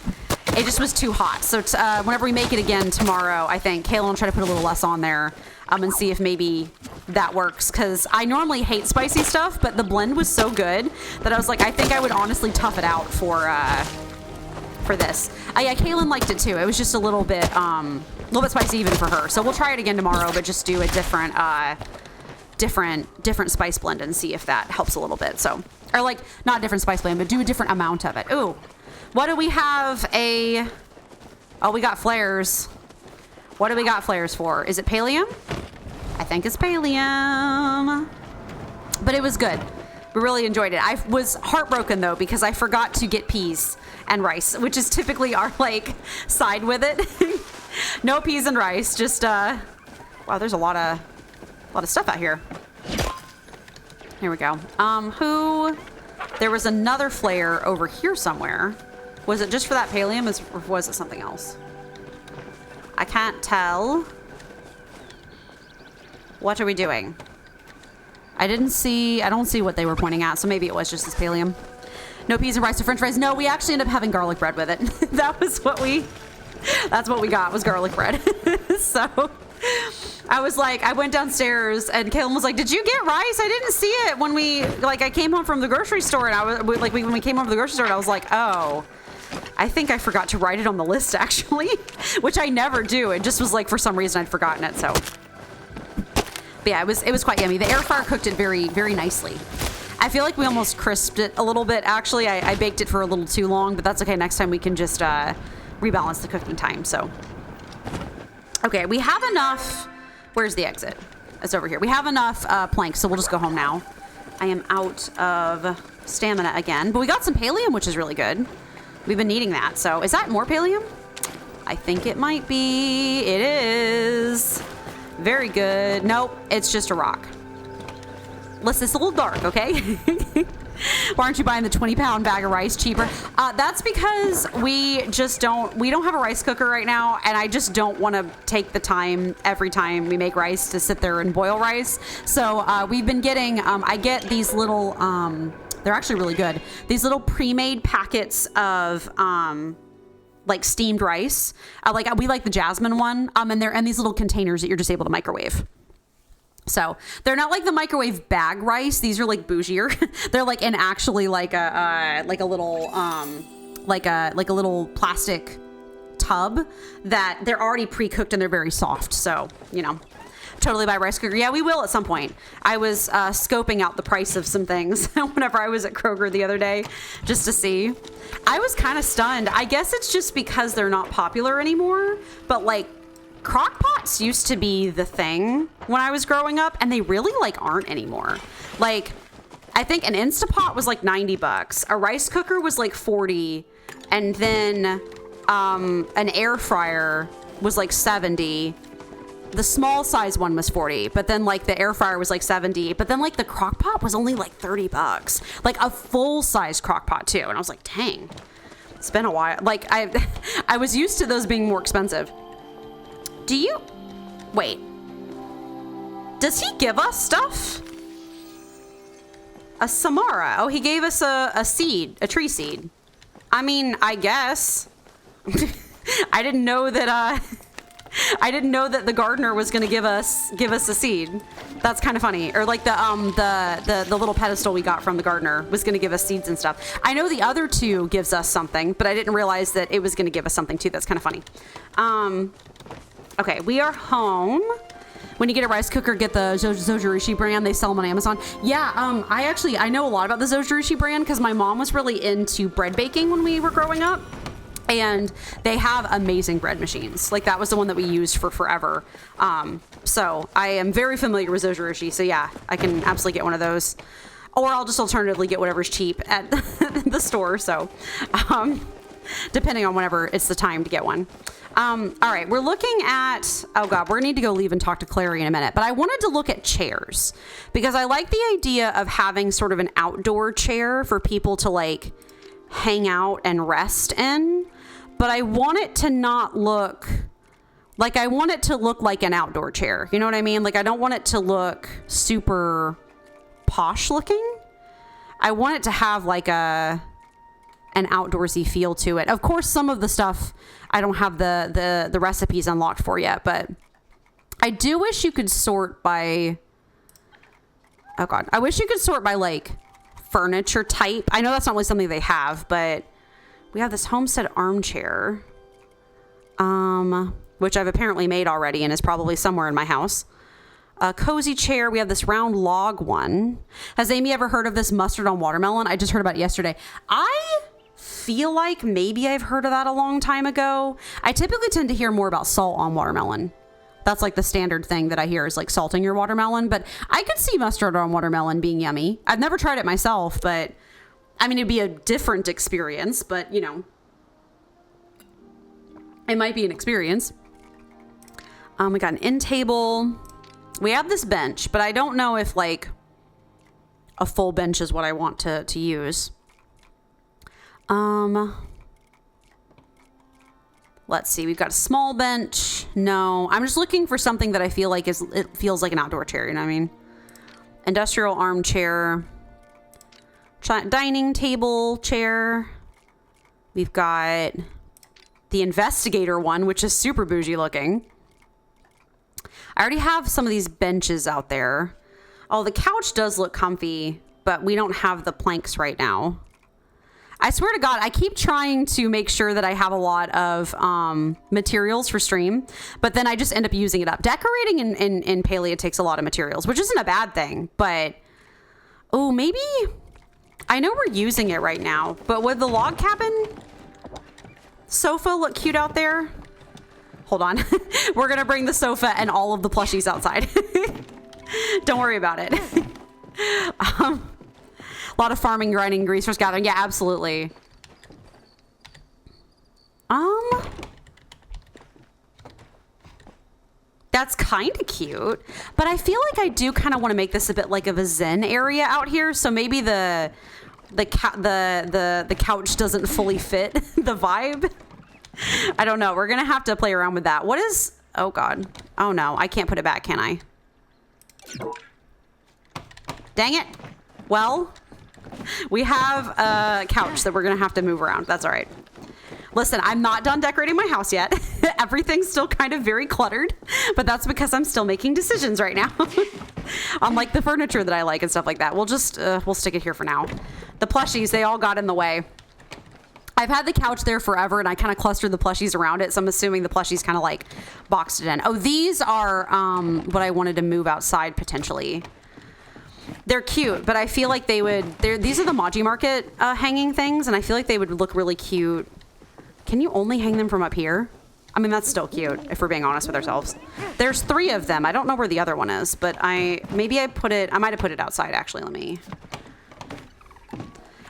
Speaker 1: It just was too hot. So whenever we make it again tomorrow, I think Kaylin will try to put a little less on there and see if maybe that works. Because I normally hate spicy stuff, but the blend was so good that I was like, I think I would honestly tough it out for this. Yeah, Kaylin liked it too. It was just a little bit spicy even for her. So we'll try it again tomorrow, but just do a different spice blend and see if that helps a little bit. So, or like not a different spice blend, but do a different amount of it. Ooh, what do we have? Oh, we got flares. What do we got flares for? Is it pallium? I think it's pallium. But it was good. We really enjoyed it. I was heartbroken though because I forgot to get peas and rice, which is typically our like side with it. No peas and rice. Just wow, there's a lot of stuff out here. Here we go. There was another flare over here somewhere. Was it just for that pallium, or was it something else? I can't tell. What are we doing? I don't see what they were pointing at, so maybe it was just this pallium. No peas and rice or french fries. No, we actually ended up having garlic bread with it. That's what we got, was garlic bread. So I was like, I went downstairs and Kaylin was like, did you get rice? I didn't see it when I came home from the grocery store, and when we came home from the grocery store, and I was like, oh, I think I forgot to write it on the list actually, which I never do. It just was like for some reason I'd forgotten it. So, but yeah, it was quite yummy. The air fryer cooked it very, very nicely. I feel like we almost crisped it a little bit. Actually, I baked it for a little too long, but that's okay. Next time we can just rebalance the cooking time. So, okay, we have enough. Where's the exit? It's over here. We have enough planks, so we'll just go home now. I am out of stamina again, but we got some pallium, which is really good. We've been needing that. So, is that more pallium? I think it might be. It is. Very good. Nope, it's just a rock. Listen, it's a little dark, okay? Why aren't you buying the 20-pound bag of rice cheaper? That's because we don't have a rice cooker right now, and I just don't want to take the time every time we make rice to sit there and boil rice. So we've been getting, I get these little, they're actually really good. These little pre-made packets of, like steamed rice. We like the Jasmine one, and they're in these little containers that you're just able to microwave. So they're not like the microwave bag rice. These are like bougier. They're like in actually like a little plastic tub that they're already pre-cooked and they're very soft. So, you know, totally buy rice cooker. Yeah, we will at some point. I was scoping out the price of some things whenever I was at Kroger the other day just to see. I was kind of stunned. I guess it's just because they're not popular anymore, but like crock pots used to be the thing when I was growing up, and they really like aren't anymore. Like, I think an Instapot was like $90, a rice cooker was like $40, and then an air fryer was like $70. The small size one was $40, but then like the air fryer was like $70, but then like the crock pot was only like $30, like a full size crock pot too. And I was like, dang, it's been a while. Like I was used to those being more expensive. Wait, does he give us stuff? A Samara. Oh, he gave us a seed, a tree seed. I mean, I guess. I didn't know that the gardener was going to give us a seed. That's kind of funny. Or like the little pedestal we got from the gardener was going to give us seeds and stuff. I know the other two gives us something, but I didn't realize that it was going to give us something too. That's kind of funny. Okay, we are home. When you get a rice cooker, get the Zojirushi brand. They sell them on Amazon. Yeah, I know a lot about the Zojirushi brand because my mom was really into bread baking when we were growing up. And they have amazing bread machines. Like, that was the one that we used for forever. So I am very familiar with Zojirushi. So yeah, I can absolutely get one of those. Or I'll just alternatively get whatever's cheap at the store. So depending on whenever it's the time to get one. All right, we're looking at, oh God, we're gonna need to go leave and talk to Clary in a minute, but I wanted to look at chairs because I like the idea of having sort of an outdoor chair for people to like hang out and rest in, but I want it to not look like, I want it to look like an outdoor chair. You know what I mean? Like, I don't want it to look super posh looking. I want it to have like an outdoorsy feel to it. Of course, some of the stuff I don't have the recipes unlocked for yet, but I do wish you could sort by, oh God, I wish you could sort by like furniture type. I know that's not really something they have, but we have this homestead armchair, which I've apparently made already and is probably somewhere in my house. A cozy chair. We have this round log one. Has Amy ever heard of this mustard on watermelon? I just heard about it yesterday. I feel like maybe I've heard of that a long time ago. I typically tend to hear more about salt on watermelon. That's like the standard thing that I hear is like salting your watermelon, but I could see mustard on watermelon being yummy. I've never tried it myself, but I mean, it'd be a different experience, but you know, it might be an experience. We got an end table. We have this bench, but I don't know if like a full bench is what I want to use. Let's see. We've got a small bench. No, I'm just looking for something that I feel like it feels like an outdoor chair. You know what I mean? Industrial armchair, dining table chair. We've got the investigator one, which is super bougie looking. I already have some of these benches out there. Oh, the couch does look comfy, but we don't have the planks right now. I swear to God, I keep trying to make sure that I have a lot of materials for stream, but then I just end up using it up. Decorating in Palia takes a lot of materials, which isn't a bad thing, but oh, maybe I know we're using it right now, but would the log cabin sofa look cute out there? Hold on. We're going to bring the sofa and all of the plushies outside. Don't worry about it. A lot of farming, grinding, resource gathering. Yeah, absolutely. That's kind of cute, but I feel like I do kind of want to make this a bit like of a zen area out here. So maybe the couch doesn't fully fit the vibe. I don't know. We're gonna have to play around with that. What is? Oh God. Oh no, I can't put it back, can I? Dang it. Well, we have a couch that we're gonna have to move around. That's all right. Listen, I'm not done decorating my house yet. Everything's still kind of very cluttered, but that's because I'm still making decisions right now. Unlike the furniture that I like and stuff like that. We'll just, we'll stick it here for now. The plushies, they all got in the way. I've had the couch there forever and I kind of clustered the plushies around it. So I'm assuming the plushies kind of like boxed it in. Oh, these are what I wanted to move outside potentially. They're cute, but I feel like they would, these are the Maji Market hanging things and I feel like they would look really cute. Can you only hang them from up here? I mean, that's still cute if we're being honest with ourselves. There's 3 of them. I don't know where the other one is, but I might have put it outside actually.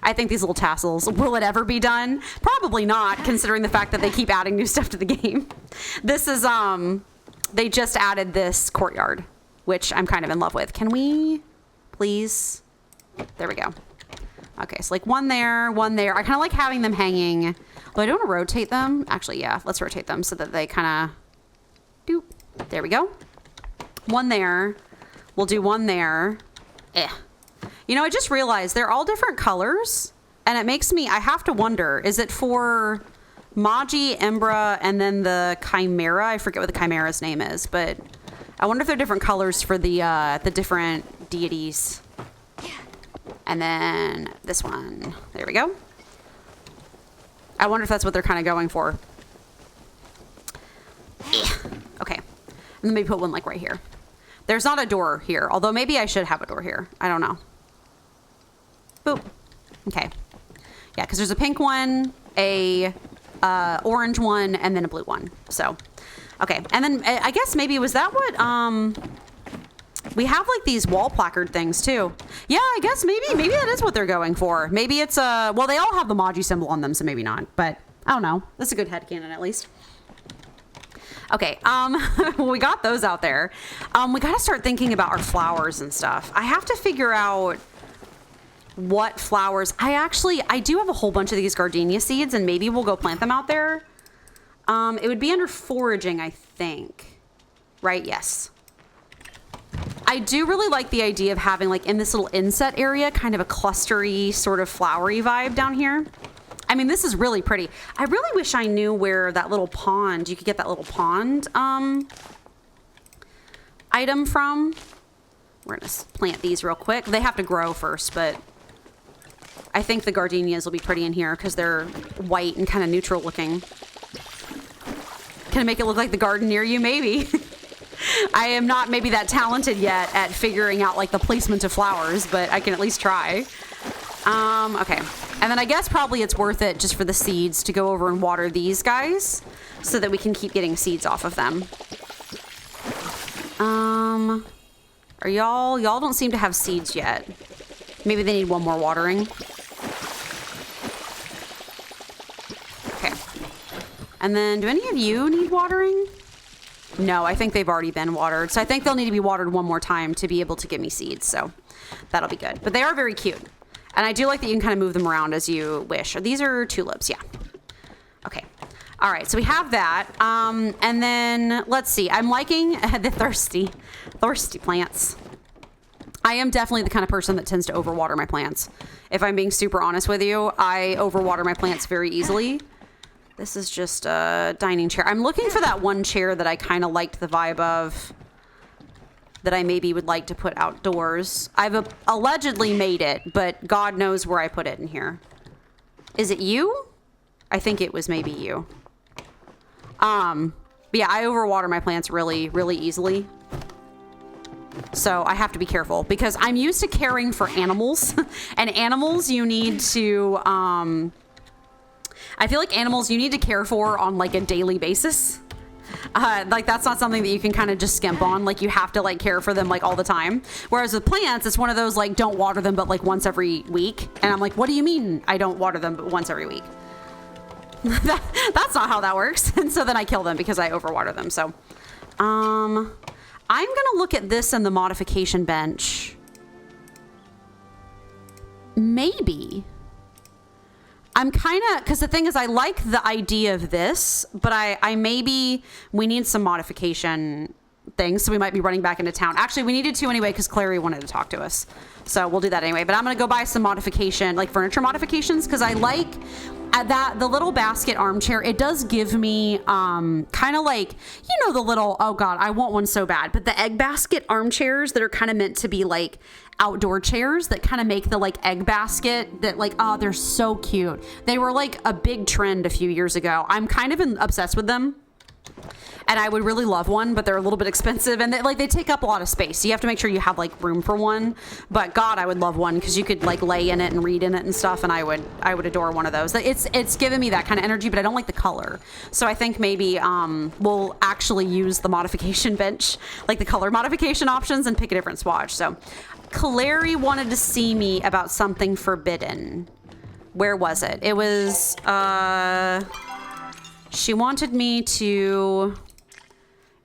Speaker 1: I think these little tassels, will it ever be done? Probably not, considering the fact that they keep adding new stuff to the game. This is, they just added this courtyard, which I'm kind of in love with. Can we, please? There we go. Okay, so like one there, one there. I kind of like having them hanging. But I don't want to rotate them. Actually, yeah, let's rotate them so that they kind of, doop. There we go. One there. We'll do one there. You know, I just realized they're all different colors. And it makes me, I have to wonder, is it for Maji, Embra, and then the Chimera? I forget what the Chimera's name is, but I wonder if they're different colors for the different deities. And then this one. There we go. I wonder if that's what they're kind of going for. Okay. And then maybe put one like right here. There's not a door here, although maybe I should have a door here. I don't know. Boop. Okay. Yeah, because there's a pink one, a orange one, and then a blue one. So, okay. And then I guess maybe, was that what, we have like these wall placard things too. Yeah, I guess maybe that is what they're going for. Maybe it's well, they all have the Maji symbol on them, so maybe not, but I don't know. That's a good headcanon at least. Okay, well, we got those out there. We got to start thinking about our flowers and stuff. I have to figure out what flowers. I do have a whole bunch of these gardenia seeds and maybe we'll go plant them out there. It would be under foraging, I think. Right? Yes. I do really like the idea of having like in this little inset area, kind of a clustery sort of flowery vibe down here. I mean, this is really pretty. I really wish I knew where that little pond, you could get that little pond item from. We're gonna plant these real quick. They have to grow first, but I think the gardenias will be pretty in here because they're white and kind of neutral looking. Can I make it look like the garden near you? Maybe. I am not maybe that talented yet at figuring out like the placement of flowers, but I can at least try. Okay. And then I guess probably it's worth it just for the seeds to go over and water these guys so that we can keep getting seeds off of them. Are y'all don't seem to have seeds yet. Maybe they need one more watering. Okay. And then do any of you need watering? No, I think they've already been watered. So I think they'll need to be watered one more time to be able to give me seeds. So that'll be good. But they are very cute. And I do like that you can kind of move them around as you wish. These are tulips, yeah. Okay. All right, so we have that. And then let's see. I'm liking the thirsty plants. I am definitely the kind of person that tends to overwater my plants. If I'm being super honest with you, I overwater my plants very easily. This is just a dining chair. I'm looking for that one chair that I kind of liked the vibe of that I maybe would like to put outdoors. I've allegedly made it, but God knows where I put it in here. Is it you? I think it was maybe you. But yeah, I overwater my plants really, really easily. So I have to be careful because I'm used to caring for animals and animals you need to, I feel like animals you need to care for on like a daily basis. Like that's not something that you can kind of just skimp on. Like you have to like care for them like all the time. Whereas with plants, it's one of those like don't water them but like once every week. And I'm like, what do you mean I don't water them but once every week? That's not how that works. And so then I kill them because I overwater them. So, I'm going to look at this in the modification bench. Maybe. I'm kind of, because the thing is I like the idea of this, but I maybe, we need some modification things. So we might be running back into town. Actually, we needed to anyway because Clary wanted to talk to us. So we'll do that anyway. But I'm going to go buy some modification, like furniture modifications, because I like the little basket armchair. It does give me kind of like, you know, the little, oh God, I want one so bad. But the egg basket armchairs that are kind of meant to be like outdoor chairs that kind of make the like egg basket that like, oh, they're so cute. They were like a big trend a few years ago. I'm kind of obsessed with them. And I would really love one, but they're a little bit expensive and they take up a lot of space. So you have to make sure you have like room for one. But God, I would love one because you could like lay in it and read in it and stuff. And I would adore one of those. It's given me that kind of energy, but I don't like the color. So I think maybe we'll actually use the modification bench, like the color modification options, and pick a different swatch. So Clary wanted to see me about something forbidden. Where was it? It was she wanted me to,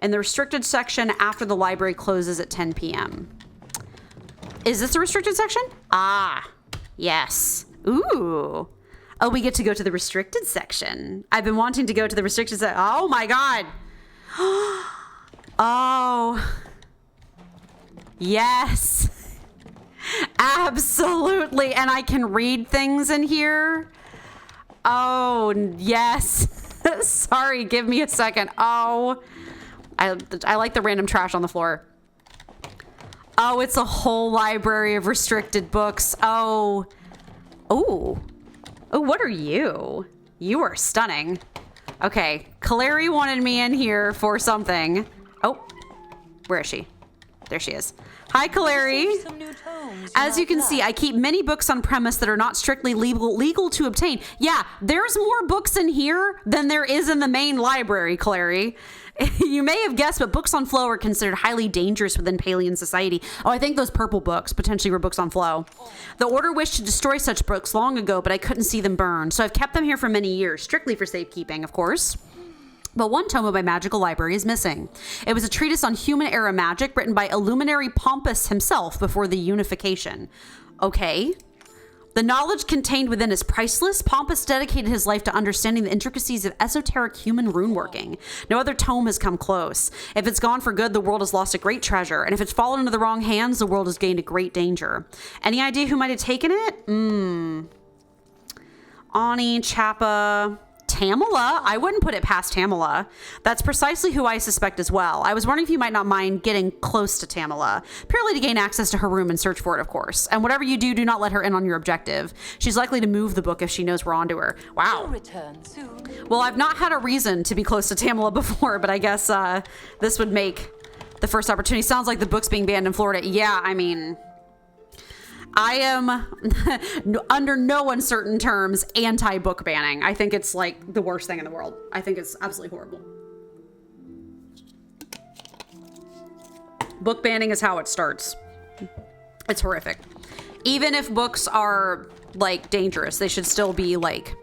Speaker 1: in the restricted section after the library closes at 10 p.m. Is this the restricted section? Ah, yes. Ooh. Oh, we get to go to the restricted section. I've been wanting to go to the restricted section. Oh my God. Oh. Yes. Absolutely. And I can read things in here. Oh, yes. Sorry, give me a second. Oh, I like the random trash on the floor. Oh, it's a whole library of restricted books. Oh, what are you? You are stunning. Okay, Clary wanted me in here for something. Oh, where is she? There she is. Hi, Clary. As you can see, I keep many books on premise that are not strictly legal to obtain. Yeah, there's more books in here than there is in the main library, Clary. You may have guessed, but books on flow are considered highly dangerous within Palean society. Oh, I think those purple books potentially were books on flow. The Order wished to destroy such books long ago, but I couldn't see them burn. So I've kept them here for many years, strictly for safekeeping, of course. But one tome of my magical library is missing. It was a treatise on human era magic written by Illuminary Pompous himself before the unification. Okay. The knowledge contained within is priceless. Pompous dedicated his life to understanding the intricacies of esoteric human rune working. No other tome has come close. If it's gone for good, the world has lost a great treasure. And if it's fallen into the wrong hands, the world has gained a great danger. Any idea who might have taken it? Ani, Chappa... Tamala? I wouldn't put it past Tamala. That's precisely who I suspect as well. I was wondering if you might not mind getting close to Tamala, purely to gain access to her room and search for it, of course. And whatever you do, do not let her in on your objective. She's likely to move the book if she knows we're onto her. Wow.
Speaker 3: Return soon.
Speaker 1: Well, I've not had a reason to be close to Tamala before, but I guess this would make the first opportunity. Sounds like the book's being banned in Florida. Yeah, I mean... I am, under no uncertain terms, anti-book banning. I think it's like the worst thing in the world. I think it's absolutely horrible. Book banning is how it starts. It's horrific. Even if books are like dangerous, they should still be like,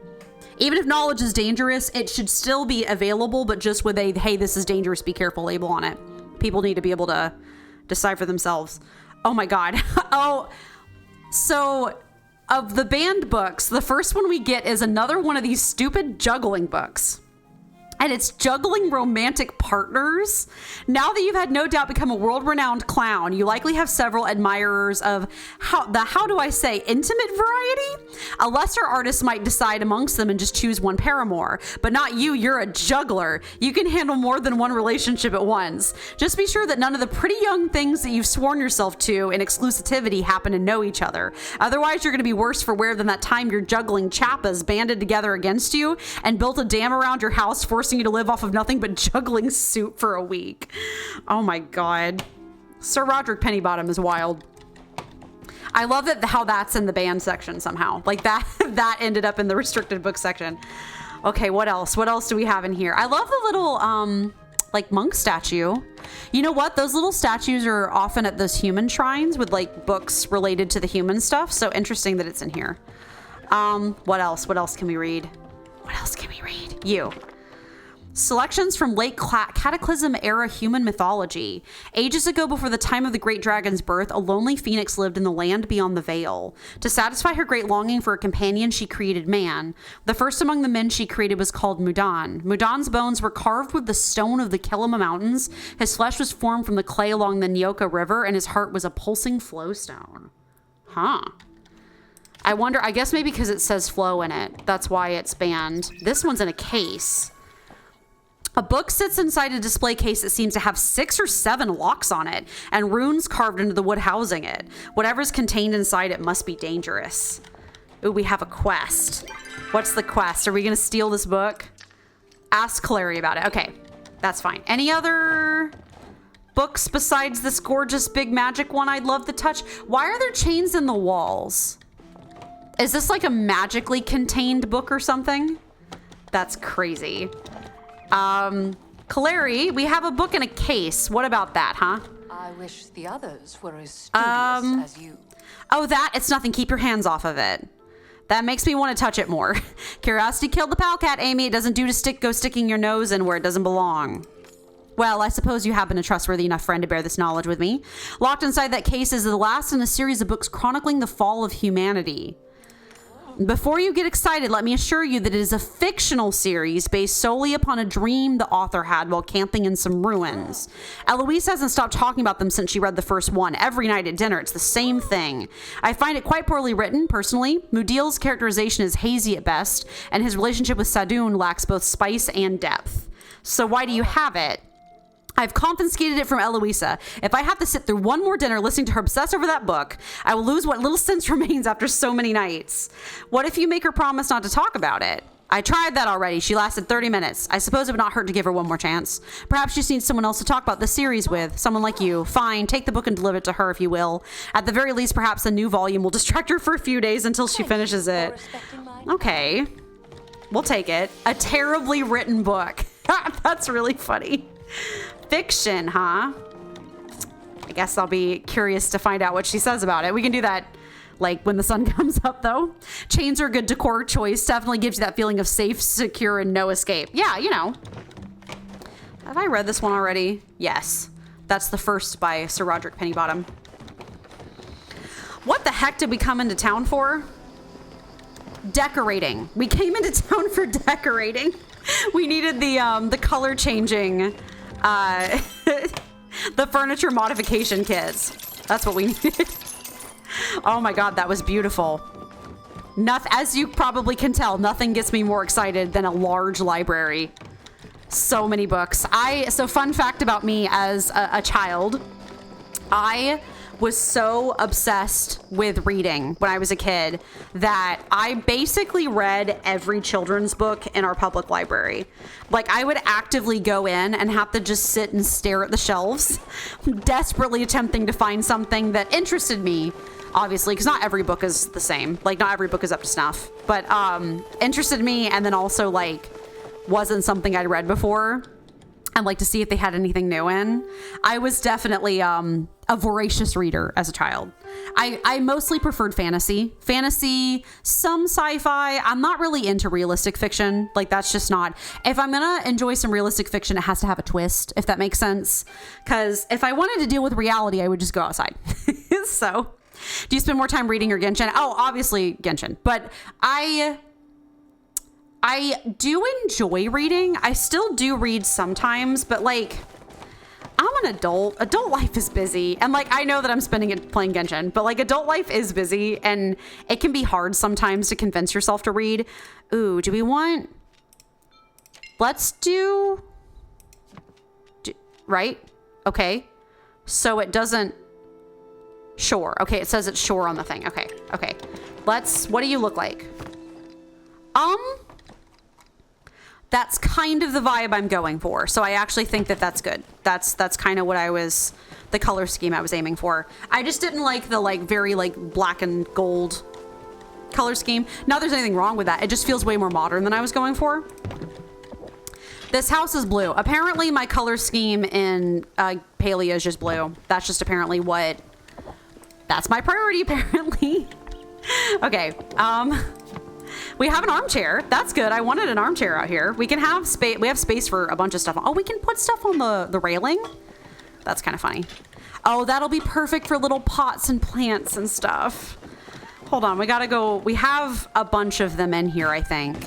Speaker 1: even if knowledge is dangerous, it should still be available, but just with a, hey, this is dangerous, be careful label on it. People need to be able to decipher themselves. Oh my God. Oh, so of the banned books, the first one we get is another one of these stupid juggling books. and it's juggling romantic partners. Now that you've had no doubt become a world-renowned clown, you likely have several admirers of how do I say, intimate variety? A lesser artist might decide amongst them and just choose one paramour, but not you. You're a juggler. You can handle more than one relationship at once. Just be sure that none of the pretty young things that you've sworn yourself to in exclusivity happen to know each other. Otherwise, you're going to be worse for wear than that time your juggling chappas banded together against you and built a dam around your house, forcing you to live off of nothing but juggling soup for a week. Oh my God. Sir Roderick Pennybottom is wild. I love that how that's in the banned section somehow. Like that ended up in the restricted book section. Okay, what else? What else do we have in here? I love the little like monk statue. You know what? Those little statues are often at those human shrines with like books related to the human stuff. So interesting that it's in here. What else? What else can we read? What else can we read? You. Selections from late Cataclysm era human mythology. Ages ago, before the time of the great dragon's birth, a lonely phoenix lived in the land beyond the veil. To satisfy her great longing for a companion, she created man. The first among the men she created was called Mudan. Mudan's bones were carved with the stone of the Kilima Mountains. His flesh was formed from the clay along the Nyoka River, and his heart was a pulsing flowstone. Huh. I wonder, I guess maybe because it says flow in it. That's why it's banned. This one's in a case. A book sits inside a display case that seems to have 6 or 7 locks on it and runes carved into the wood housing it. Whatever's contained inside it must be dangerous. Ooh, we have a quest. What's the quest? Are we going to steal this book? Ask Clary about it. Okay, that's fine. Any other books besides this gorgeous big magic one I'd love to touch? Why are there chains in the walls? Is this like a magically contained book or something? That's crazy. Clary, we have a book in a case. What about that, huh?
Speaker 3: I wish the others were as studious as you.
Speaker 1: Oh, it's nothing. Keep your hands off of it. That makes me want to touch it more. Curiosity killed the pal cat, Amy. It doesn't do to go sticking your nose in where it doesn't belong. Well, I suppose you have been a trustworthy enough friend to bear this knowledge with me. Locked inside that case is the last in a series of books chronicling the fall of humanity. Before you get excited, let me assure you that it is a fictional series based solely upon a dream the author had while camping in some ruins. Eloise hasn't stopped talking about them since she read the first one. Every night at dinner, it's the same thing. I find it quite poorly written, personally. Mudil's characterization is hazy at best, and his relationship with Sadoun lacks both spice and depth. So why do you have it? I've confiscated it from Eloisa. If I have to sit through one more dinner listening to her obsess over that book, I will lose what little sense remains after so many nights. What if you make her promise not to talk about it? I tried that already. She lasted 30 minutes. I suppose it would not hurt to give her one more chance. Perhaps she just needs someone else to talk about the series with. Someone like you. Fine, take the book and deliver it to her if you will. At the very least, perhaps the new volume will distract her for a few days until she finishes it. Okay. We'll take it. A terribly written book. That's really funny. Fiction, huh? I guess I'll be curious to find out what she says about it. We can do that like when the sun comes up though. Chains are a good decor choice. Definitely gives you that feeling of safe, secure, and no escape. Yeah, you know. Have I read this one already? Yes. That's the first by Sir Roderick Pennybottom. What the heck did we come into town for? Decorating. We came into town for decorating. We needed the color changing the furniture modification kits. That's what we needed. Oh my God, that was beautiful. As you probably can tell, nothing gets me more excited than a large library. So many books. So fun fact about me as a child, I was so obsessed with reading when I was a kid that I basically read every children's book in our public library. Like I would actively go in and have to just sit and stare at the shelves, desperately attempting to find something that interested me, obviously, because not every book is the same. Like not every book is up to snuff, but interested me and then also like wasn't something I'd read before. I'd like to see if they had anything new in. I was definitely a voracious reader as a child. I mostly preferred fantasy, some sci-fi. I'm not really into realistic fiction. Like that's just not, if I'm gonna enjoy some realistic fiction, it has to have a twist, if that makes sense. Because if I wanted to deal with reality, I would just go outside. So, do you spend more time reading or Genshin? Oh, obviously Genshin. But I do enjoy reading. I still do read sometimes, but like, I'm an adult. Adult life is busy. And like, I know that I'm spending it playing Genshin, but like adult life is busy and it can be hard sometimes to convince yourself to read. Ooh, do we want, let's do right? Okay. So it doesn't, sure. Okay. It says it's sure on the thing. Okay. Okay. What do you look like? That's kind of the vibe I'm going for. So I actually think that that's good. That's kind of what the color scheme I was aiming for. I just didn't like the like very like black and gold color scheme. Not there's anything wrong with that. It just feels way more modern than I was going for. This house is blue. Apparently my color scheme in Palia is just blue. That's just apparently that's my priority apparently. Okay. We have an armchair. That's good. I wanted an armchair out here. We can have space. We have space for a bunch of stuff. Oh, we can put stuff on the railing. That's kind of funny. Oh, that'll be perfect for little pots and plants and stuff. Hold on. We got to go. We have a bunch of them in here, I think.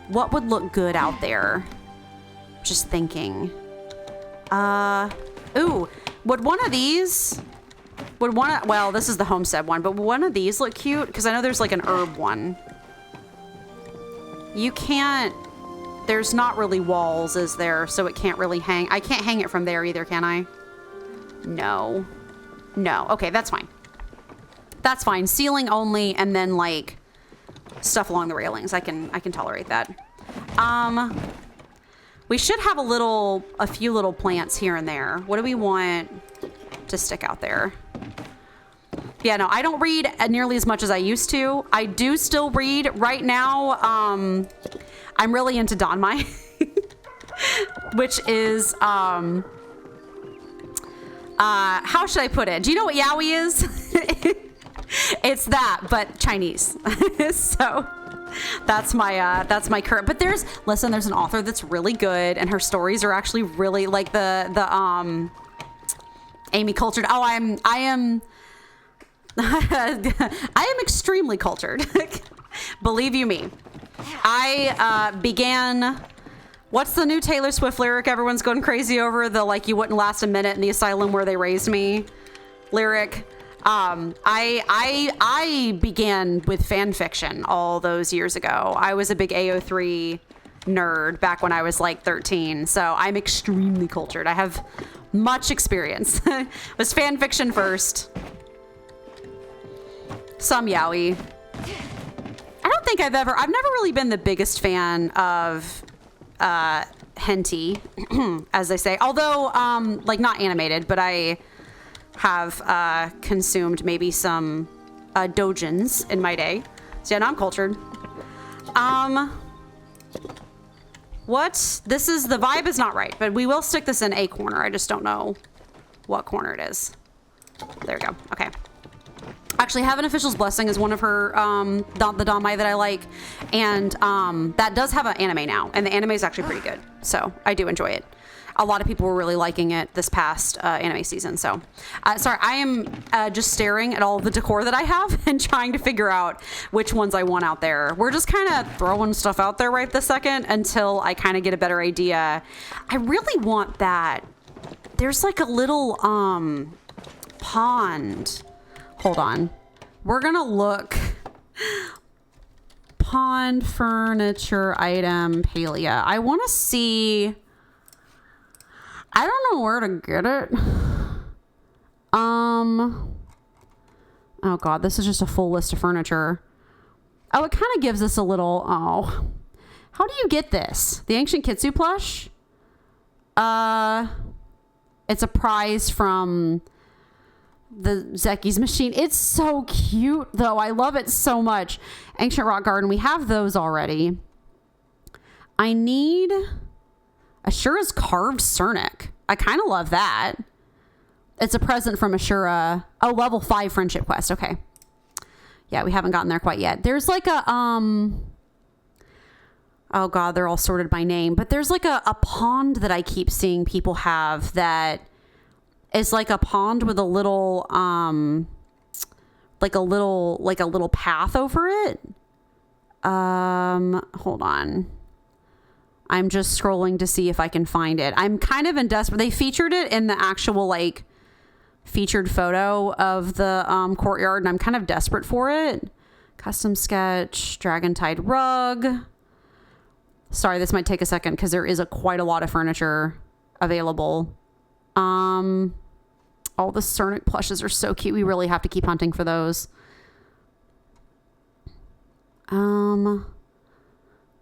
Speaker 1: What would look good out there? Just thinking. Ooh, would one of these... well, this is the homestead one, but would one of these look cute? Because I know there's like an herb one. You can't, there's not really walls, is there? So it can't really hang. I can't hang it from there either, can I? No. No. Okay, that's fine. That's fine. Ceiling only, and then like stuff along the railings. I can tolerate that. We should have a few little plants here and there. What do we want to stick out there? Yeah, no, I don't read nearly as much as I used to. I do still read right now. I'm really into Danmai, which is, how should I put it? Do you know what yaoi is? It's that, but Chinese. So that's my current, but there's an author that's really good and her stories are actually really like the Amy Cultured. Oh, I am extremely cultured. Believe you me. I began, what's the new Taylor Swift lyric everyone's going crazy over? The like, you wouldn't last a minute in the asylum where they raised me lyric. I began with fan fiction all those years ago. I was a big AO3 nerd back when I was like 13. So I'm extremely cultured. I have much experience. Was fan fiction first. Some yaoi. I don't think I've never really been the biggest fan of hentai, as they say. Although, like not animated, but I have consumed maybe some doujins in my day. So yeah, no, I'm cultured. This is, the vibe is not right, but we will stick this in a corner. I just don't know what corner it is. There we go. Okay. Actually, Heaven Official's Blessing is one of her, the Danmai that I like. And that does have an anime now. And the anime is actually pretty good. So I do enjoy it. A lot of people were really liking it this past anime season. So, sorry, I am just staring at all of the decor that I have and trying to figure out which ones I want out there. We're just kind of throwing stuff out there right this second until I kind of get a better idea. I really want that. There's like a little pond. Hold on. We're going to look. Pond furniture item Palia. I want to see. I don't know where to get it. Oh God, this is just a full list of furniture. Oh, it kind of gives us a little, how do you get this? The Ancient Kitsu plush? It's a prize from the Zeki's machine. It's so cute though. I love it so much. Ancient Rock Garden. We have those already. I need Ashura's carved Cernic. I kind of love that. It's a present from Ashura. Oh, level 5 friendship quest. Okay. Yeah, we haven't gotten there quite yet. There's like a, oh God, they're all sorted by name, but there's like a pond that I keep seeing people have that is like a pond with a little, like a little path over it. Hold on. I'm just scrolling to see if I can find it. I'm kind of in desperate. They featured it in the actual like featured photo of the courtyard, and I'm kind of desperate for it. Custom sketch, Dragon Tide rug. Sorry, this might take a second because there is quite a lot of furniture available. All the Cernic plushes are so cute. We really have to keep hunting for those.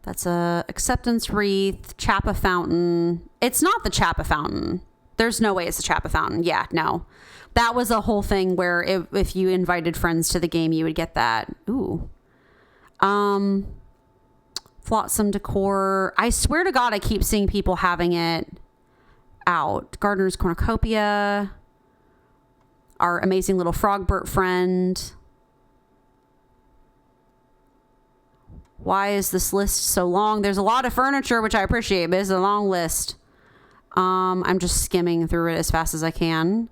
Speaker 1: That's a acceptance wreath, Chappa fountain. It's not the Chappa fountain. There's no way it's the Chappa fountain. Yeah, no. That was a whole thing where if you invited friends to the game, you would get that. Ooh. Flotsam decor. I swear to God, I keep seeing people having it out. Gardener's Cornucopia. Our amazing little Frogbert friend. Why is this list so long? There's a lot of furniture, which I appreciate, but it's a long list. I'm just skimming through it as fast as I can.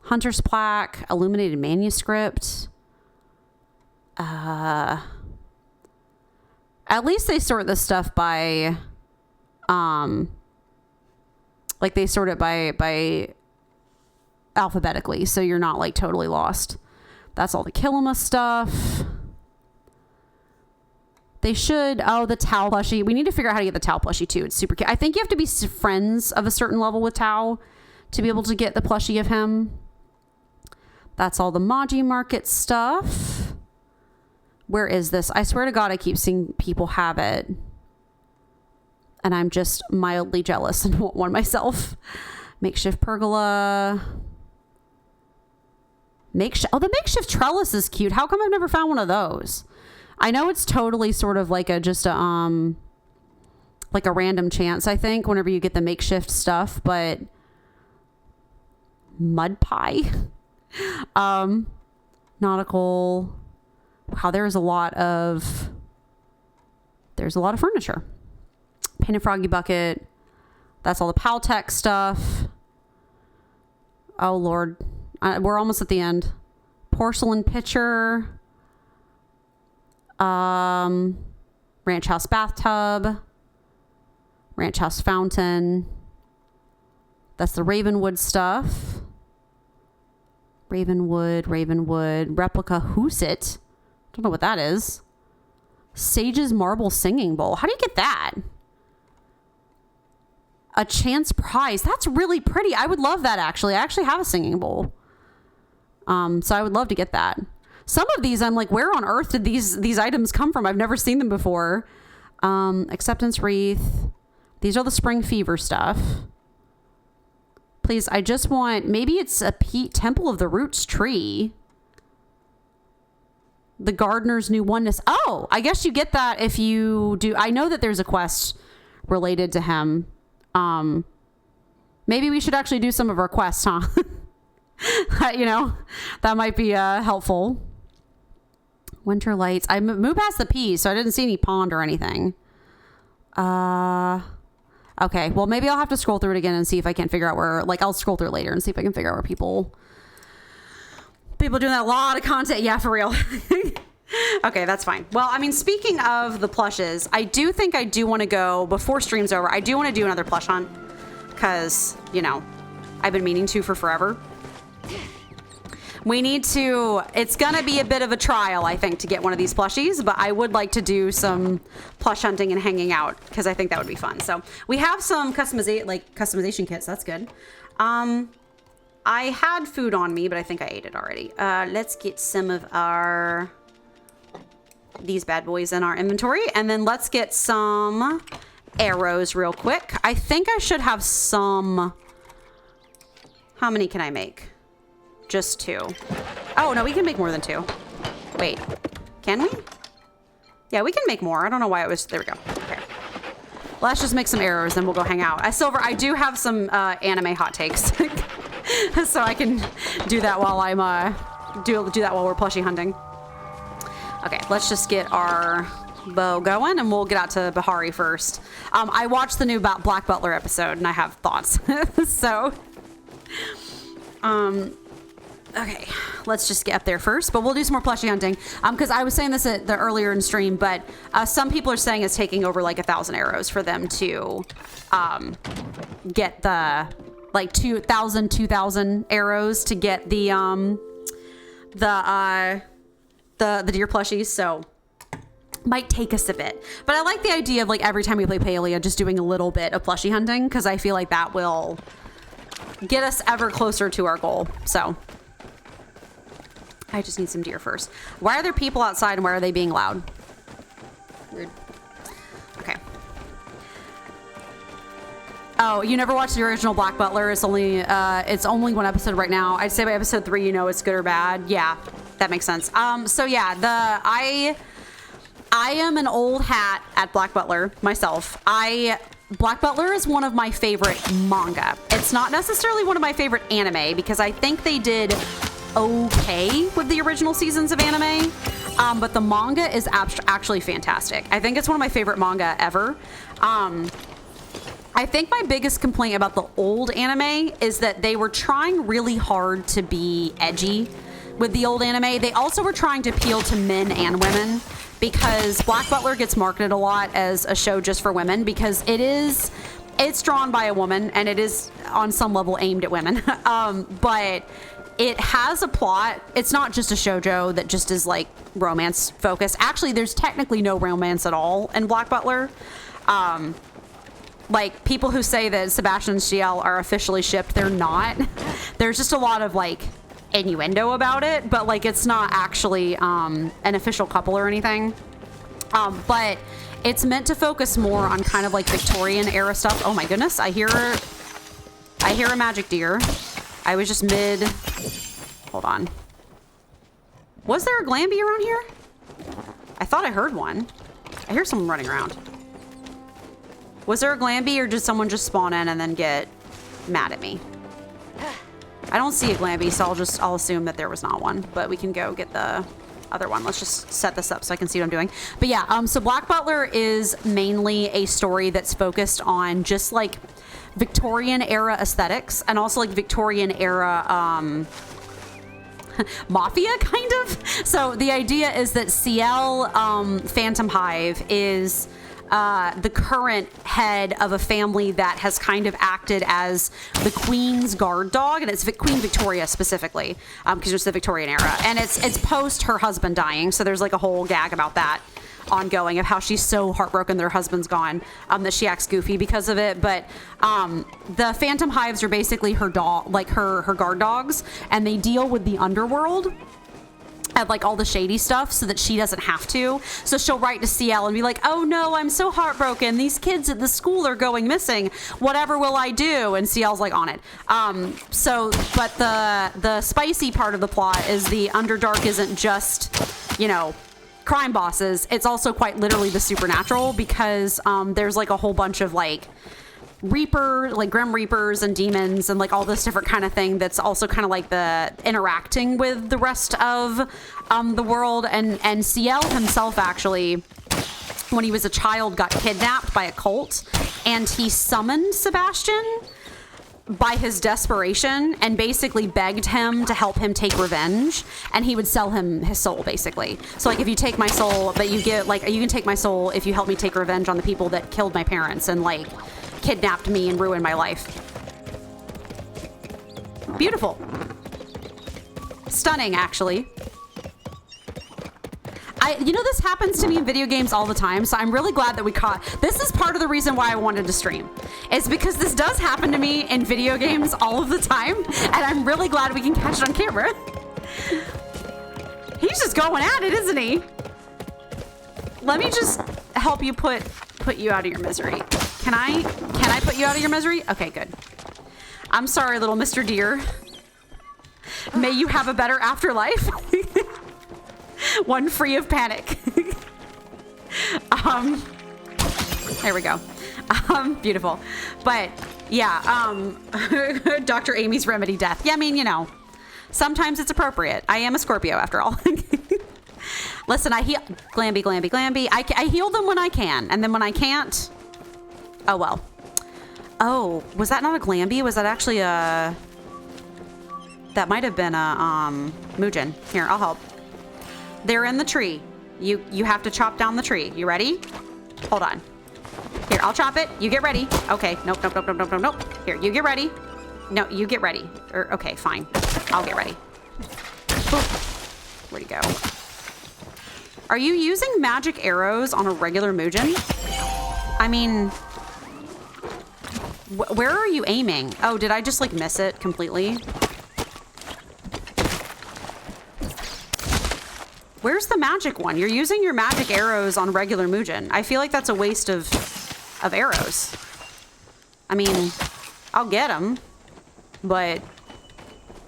Speaker 1: Hunter's plaque, illuminated manuscript. At least they sort this stuff by, like they sort it by alphabetically, so you're not like totally lost. That's all the Killima stuff. They should. Oh, the Tau plushie. We need to figure out how to get the Tau plushie too. It's super cute. I think you have to be friends of a certain level with Tau to be able to get the plushie of him. That's all the Maji Market stuff. Where is this? I swear to God, I keep seeing people have it. And I'm just mildly jealous and want one myself. Makeshift pergola. Oh, the makeshift trellis is cute. How come I've never found one of those? I know it's totally sort of like a random chance, I think, whenever you get the makeshift stuff, but mud pie. Nautical. Wow, there's a lot of furniture. Painted Froggy Bucket. That's all the Paltech stuff. Oh Lord. We're almost at the end. Porcelain pitcher. Ranch house bathtub. Ranch house fountain. That's the Ravenwood stuff. Ravenwood. Replica Hoosit. Don't know what that is. Sage's Marble Singing Bowl. How do you get that? A chance prize. That's really pretty. I would love that, actually. I actually have a singing bowl. So I would love to get that. Some of these, I'm like, where on earth did these items come from? I've never seen them before. Acceptance wreath. These are the Spring Fever stuff. Please, I just want... Maybe it's a Temple of the Roots tree. The Gardener's New Oneness. Oh, I guess you get that if you do... I know that there's a quest related to him. Maybe we should actually do some of our quests, huh? You know, that might be helpful. Winter Lights. I moved past the P, so I didn't see any pond or anything. Okay, well, maybe I'll have to scroll through it again and see if I can figure out where... Like, I'll scroll through it later and see if I can figure out where people doing that. A lot of content. Yeah, for real. Okay, that's fine. Well, I mean, speaking of the plushes, I do think I do want to go, before stream's over, I do want to do another plush hunt. Because, you know, I've been meaning to for forever. We need to, it's going to be a bit of a trial, I think, to get one of these plushies, but I would like to do plush hunting and hanging out, because I think that would be fun. So we have some customization kits. That's good. I had food on me, but I think I ate it already. Let's get some of these bad boys in our inventory, and then let's get some arrows real quick. I think I should have some. How many can I make? Just 2. Oh no, we can make more than 2. Wait, can we? Yeah, we can make more. I don't know why it was. There we go. Okay, let's just make some arrows, then we'll go hang out. Silver, I do have some anime hot takes, so I can do that while I'm do that while we're plushie hunting. Okay, let's just get our bow going, and we'll get out to Bahari first. I watched the new Black Butler episode, and I have thoughts. So, Okay, let's just get up there first, but we'll do some more plushie hunting. Because I was saying this at the earlier in stream, but some people are saying it's taking over like 1,000 arrows for them to get the like 2,000 arrows to get the deer plushies. So might take us a bit, but I like the idea of like every time we play Palia, just doing a little bit of plushie hunting because I feel like that will get us ever closer to our goal. So. I just need some deer first. Why are there people outside and why are they being loud? Weird. Okay. Oh, you never watched the original Black Butler? It's only one episode right now. I'd say by episode 3, you know it's good or bad. Yeah, that makes sense. So yeah, I am an old hat at Black Butler myself. Black Butler is one of my favorite manga. It's not necessarily one of my favorite anime because I think they did okay with the original seasons of anime, but the manga is actually fantastic. I think it's one of my favorite manga ever. I think my biggest complaint about the old anime is that they were trying really hard to be edgy with the old anime. They also were trying to appeal to men and women because Black Butler gets marketed a lot as a show just for women because it's drawn by a woman and it is on some level aimed at women. But it has a plot. It's not just a shoujo that just is like romance focused. Actually, there's technically no romance at all in Black Butler. Like people who say that Sebastian and Ciel are officially shipped, they're not. There's just a lot of like innuendo about it, but like it's not actually an official couple or anything. But it's meant to focus more on kind of like Victorian era stuff. Oh my goodness, I hear a magic deer. I was just mid. Hold on. Was there a Glamby around here? I thought I heard one. I hear someone running around. Was there a Glamby or did someone just spawn in and then get mad at me? I don't see a Glamby, so I'll assume that there was not one, but we can go get the other one. Let's just set this up so I can see what I'm doing. But yeah, so Black Butler is mainly a story that's focused on just like Victorian era aesthetics and also like Victorian era mafia kind of. So the idea is that Ciel Phantom Hive is the current head of a family that has kind of acted as the Queen's guard dog, and it's Queen Victoria specifically, because it's the Victorian era, and it's post her husband dying. So there's like a whole gag about that ongoing of how she's so heartbroken that her husband's gone, that she acts goofy because of it. But the Phantom Hives are basically her dog, like her guard dogs, and they deal with the underworld and like all the shady stuff so that she doesn't have to. So she'll write to Ciel and be like, oh no, I'm so heartbroken. These kids at the school are going missing. Whatever will I do? And Ciel's like on it. But the spicy part of the plot is the Underdark isn't just, crime bosses. It's also quite literally the supernatural because there's like a whole bunch of like Grim Reapers and demons and like all this different kind of thing that's also kind of like the interacting with the rest of the world. And Ciel himself actually, when he was a child, got kidnapped by a cult, and he summoned Sebastian by his desperation and basically begged him to help him take revenge, and he would sell him his soul basically. So like, if you take my soul, but you can take my soul if you help me take revenge on the people that killed my parents and like kidnapped me and ruined my life. Beautiful. Stunning, actually. This happens to me in video games all the time, so I'm really glad that we caught. This is part of the reason why I wanted to stream. It's because this does happen to me in video games all of the time, and I'm really glad we can catch it on camera. He's just going at it, isn't he? Let me just help you put you out of your misery. Can I put you out of your misery? Okay, good. I'm sorry, little Mr. Deer. May you have a better afterlife. One free of panic. There we go. Beautiful. But yeah, Dr. Amy's remedy death. Yeah, I mean, sometimes it's appropriate. I am a Scorpio after all. Listen, I heal Glamby. I heal them when I can, and then when I can't, oh well. Oh, was that not a Glamby? Was that actually a That might have been a Mugen. Here, I'll help. They're in the tree. You have to chop down the tree. You ready? Hold on. Here, I'll chop it. You get ready. Okay. Nope. Here, you get ready. No, you get ready. Okay, fine. I'll get ready. Boop. Where'd he go? Are you using magic arrows on a regular Mugen? I mean, where are you aiming? Oh, did I just like miss it completely? Where's the magic one? You're using your magic arrows on regular Mugen. I feel like that's a waste of arrows. I mean, I'll get them, but...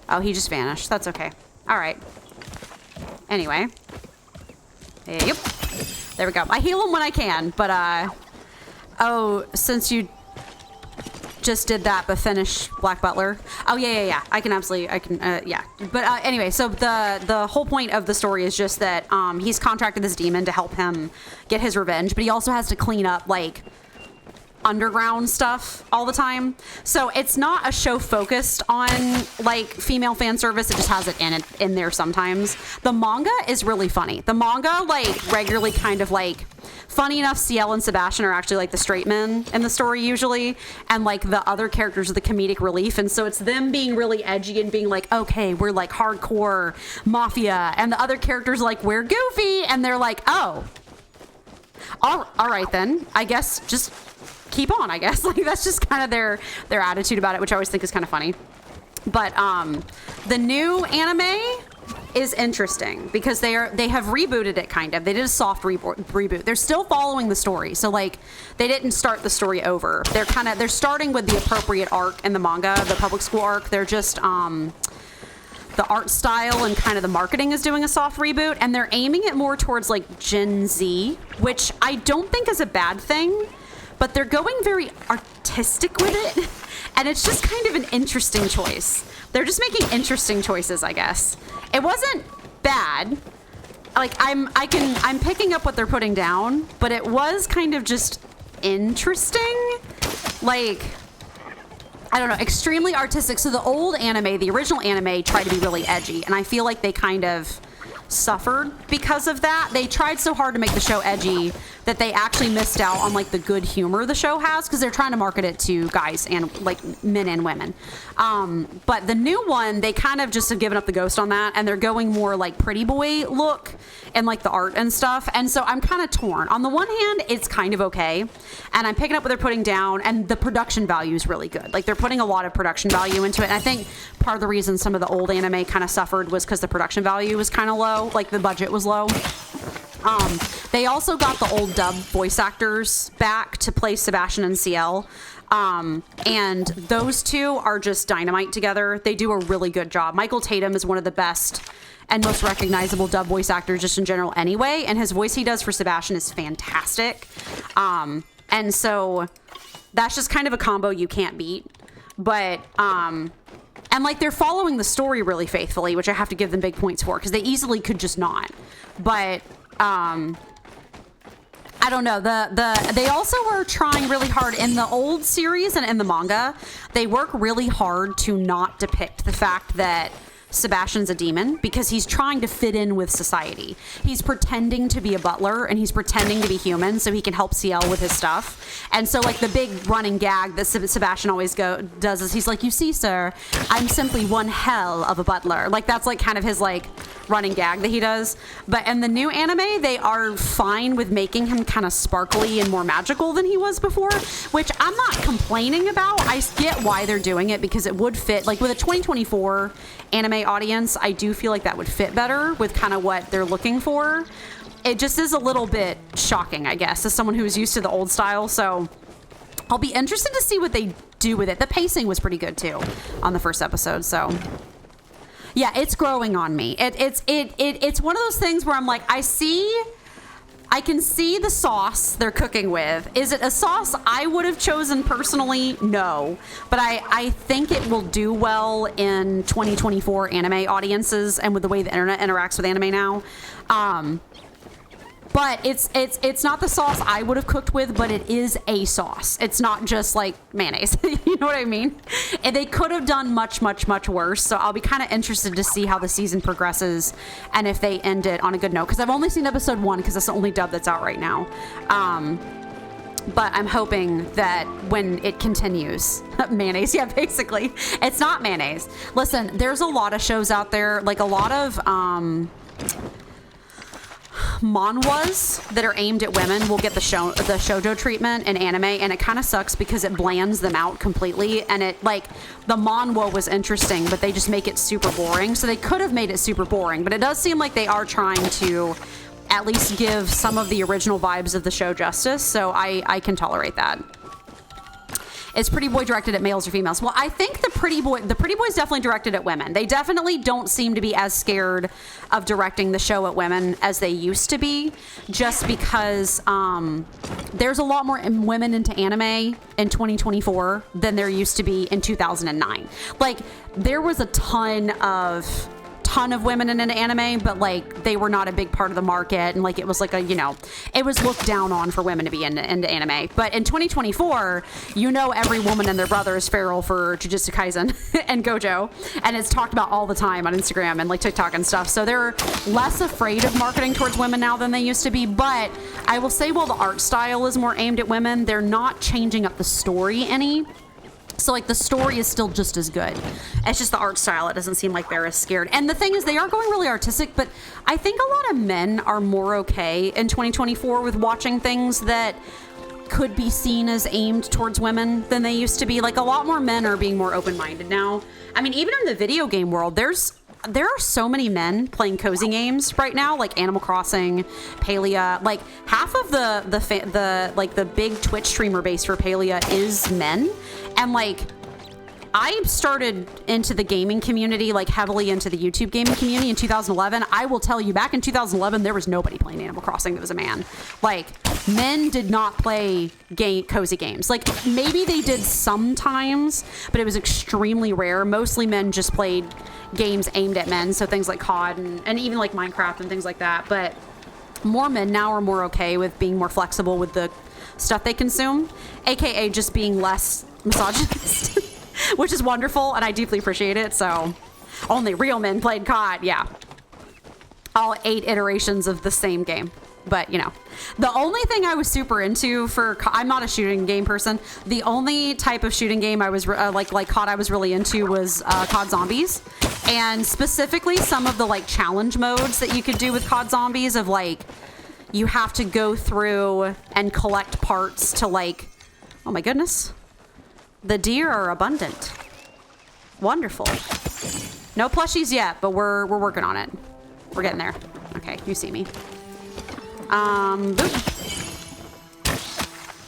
Speaker 1: Oh, he just vanished. That's okay. All right. Anyway. Yep. There we go. I heal him when I can, but, oh, since you just did that, but finish Black Butler. Oh, yeah. I can absolutely, yeah. But, anyway, so the whole point of the story is just that, he's contracted this demon to help him get his revenge, but he also has to clean up, like, underground stuff all the time. So it's not a show focused on like female fan service. It just has it in there sometimes. The manga is really funny. The manga like regularly kind of like funny enough, Ciel and Sebastian are actually like the straight men in the story usually, and like the other characters are the comedic relief. And so it's them being really edgy and being like, okay, we're like hardcore mafia, and the other characters like, we're goofy, and they're like, oh, all right then, I guess just keep on, I guess. Like that's just kind of their attitude about it, which I always think is kind of funny. But the new anime is interesting because they have rebooted it kind of. They did a soft reboot. They're still following the story. So like they didn't start the story over. They're starting with the appropriate arc in the manga, the public school arc. They're just the art style and kind of the marketing is doing a soft reboot, and they're aiming it more towards like Gen Z, which I don't think is a bad thing. But they're going very artistic with it, and it's just kind of an interesting choice. They're just making interesting choices, I guess. It wasn't bad. Like I'm picking up what they're putting down, but it was kind of just interesting. Like, I don't know, extremely artistic. So the old anime, the original anime, tried to be really edgy, and I feel like they kind of suffered because of that. They tried so hard to make the show edgy that they actually missed out on like the good humor the show has, because they're trying to market it to guys and like men and women. But the new one, they kind of just have given up the ghost on that, and they're going more like pretty boy look and like the art and stuff. And so I'm kind of torn. On the one hand, it's kind of okay, and I'm picking up what they're putting down, and the production value is really good. Like they're putting a lot of production value into it, and I think part of the reason some of the old anime kind of suffered was because the production value was kind of low, like the budget was low. They also got the old dub voice actors back to play Sebastian and Ciel. And those two are just dynamite together. They do a really good job. Michael Tatum is one of the best and most recognizable dub voice actors just in general anyway, and his voice he does for Sebastian is fantastic. And so that's just kind of a combo you can't beat. But and like they're following the story really faithfully, which I have to give them big points for, because they easily could just not. But I don't know. They also were trying really hard in the old series and in the manga. They work really hard to not depict the fact that Sebastian's a demon, because he's trying to fit in with society. He's pretending to be a butler, and he's pretending to be human so he can help Ciel with his stuff. And so like the big running gag that Sebastian always does is he's like, you see, sir, I'm simply one hell of a butler. Like that's like kind of his like running gag that he does. But in the new anime, they are fine with making him kind of sparkly and more magical than he was before, which I'm not complaining about. I get why they're doing it, because it would fit like with a 2024 anime audience. I do feel like that would fit better with kind of what they're looking for. It just is a little bit shocking, I guess, as someone who is used to the old style. So I'll be interested to see what they do with it. The pacing was pretty good too on the first episode. So yeah, it's growing on me. It's one of those things where I'm like, I can see the sauce they're cooking with. Is it a sauce I would have chosen personally? No. But I think it will do well in 2024 anime audiences and with the way the internet interacts with anime now. But it's not the sauce I would have cooked with, but it is a sauce. It's not just like mayonnaise. You know what I mean? And they could have done much, much, much worse. So I'll be kind of interested to see how the season progresses and if they end it on a good note. Because I've only seen episode 1 because that's the only dub that's out right now. But I'm hoping that when it continues, mayonnaise, yeah, basically, it's not mayonnaise. Listen, there's a lot of shows out there, like a lot of manhwas that are aimed at women will get the shoujo treatment in anime, and it kind of sucks because it blands them out completely. And it, like, the manhwa was interesting, but they just make it super boring. So they could have made it super boring, but it does seem like they are trying to at least give some of the original vibes of the show justice, so I can tolerate that. Is Pretty Boy directed at males or females? Well, I think the Pretty Boy is definitely directed at women. They definitely don't seem to be as scared of directing the show at women as they used to be, just because there's a lot more women into anime in 2024 than there used to be in 2009. Like, there was a ton of women in an anime, but like they were not a big part of the market, and like it was like a, you know, it was looked down on for women to be into anime. But in 2024, you know, every woman and their brother is feral for Jujutsu Kaisen and Gojo, and it's talked about all the time on Instagram and like TikTok and stuff. So they're less afraid of marketing towards women now than they used to be. But I will say, while the art style is more aimed at women, they're not changing up the story any. So, like, the story is still just as good. It's just the art style. It doesn't seem like they're as scared. And the thing is, they are going really artistic, but I think a lot of men are more okay in 2024 with watching things that could be seen as aimed towards women than they used to be. Like, a lot more men are being more open-minded now. I mean, even in the video game world, there are so many men playing cozy games right now, like Animal Crossing, Palia. Like, half of the big Twitch streamer base for Palia is men. And like, I started into the gaming community, like heavily into the YouTube gaming community in 2011. I will tell you, back in 2011, there was nobody playing Animal Crossing that was a man. Like, men did not play cozy games. Like, maybe they did sometimes, but it was extremely rare. Mostly men just played games aimed at men, so things like COD and even like Minecraft and things like that. But more men now are more okay with being more flexible with the stuff they consume, aka just being less misogynist, which is wonderful, and I deeply appreciate it. So only real men played COD. Yeah, all 8 iterations of the same game. But, you know, the only thing I was super into I'm not a shooting game person. The only type of shooting game I was like COD I was really into was COD Zombies, and specifically some of the like challenge modes that you could do with COD Zombies, of like, you have to go through and collect parts to, like, oh my goodness, the deer are abundant. Wonderful. No plushies yet, but we're working on it. We're getting there. Okay, you see me. Boop.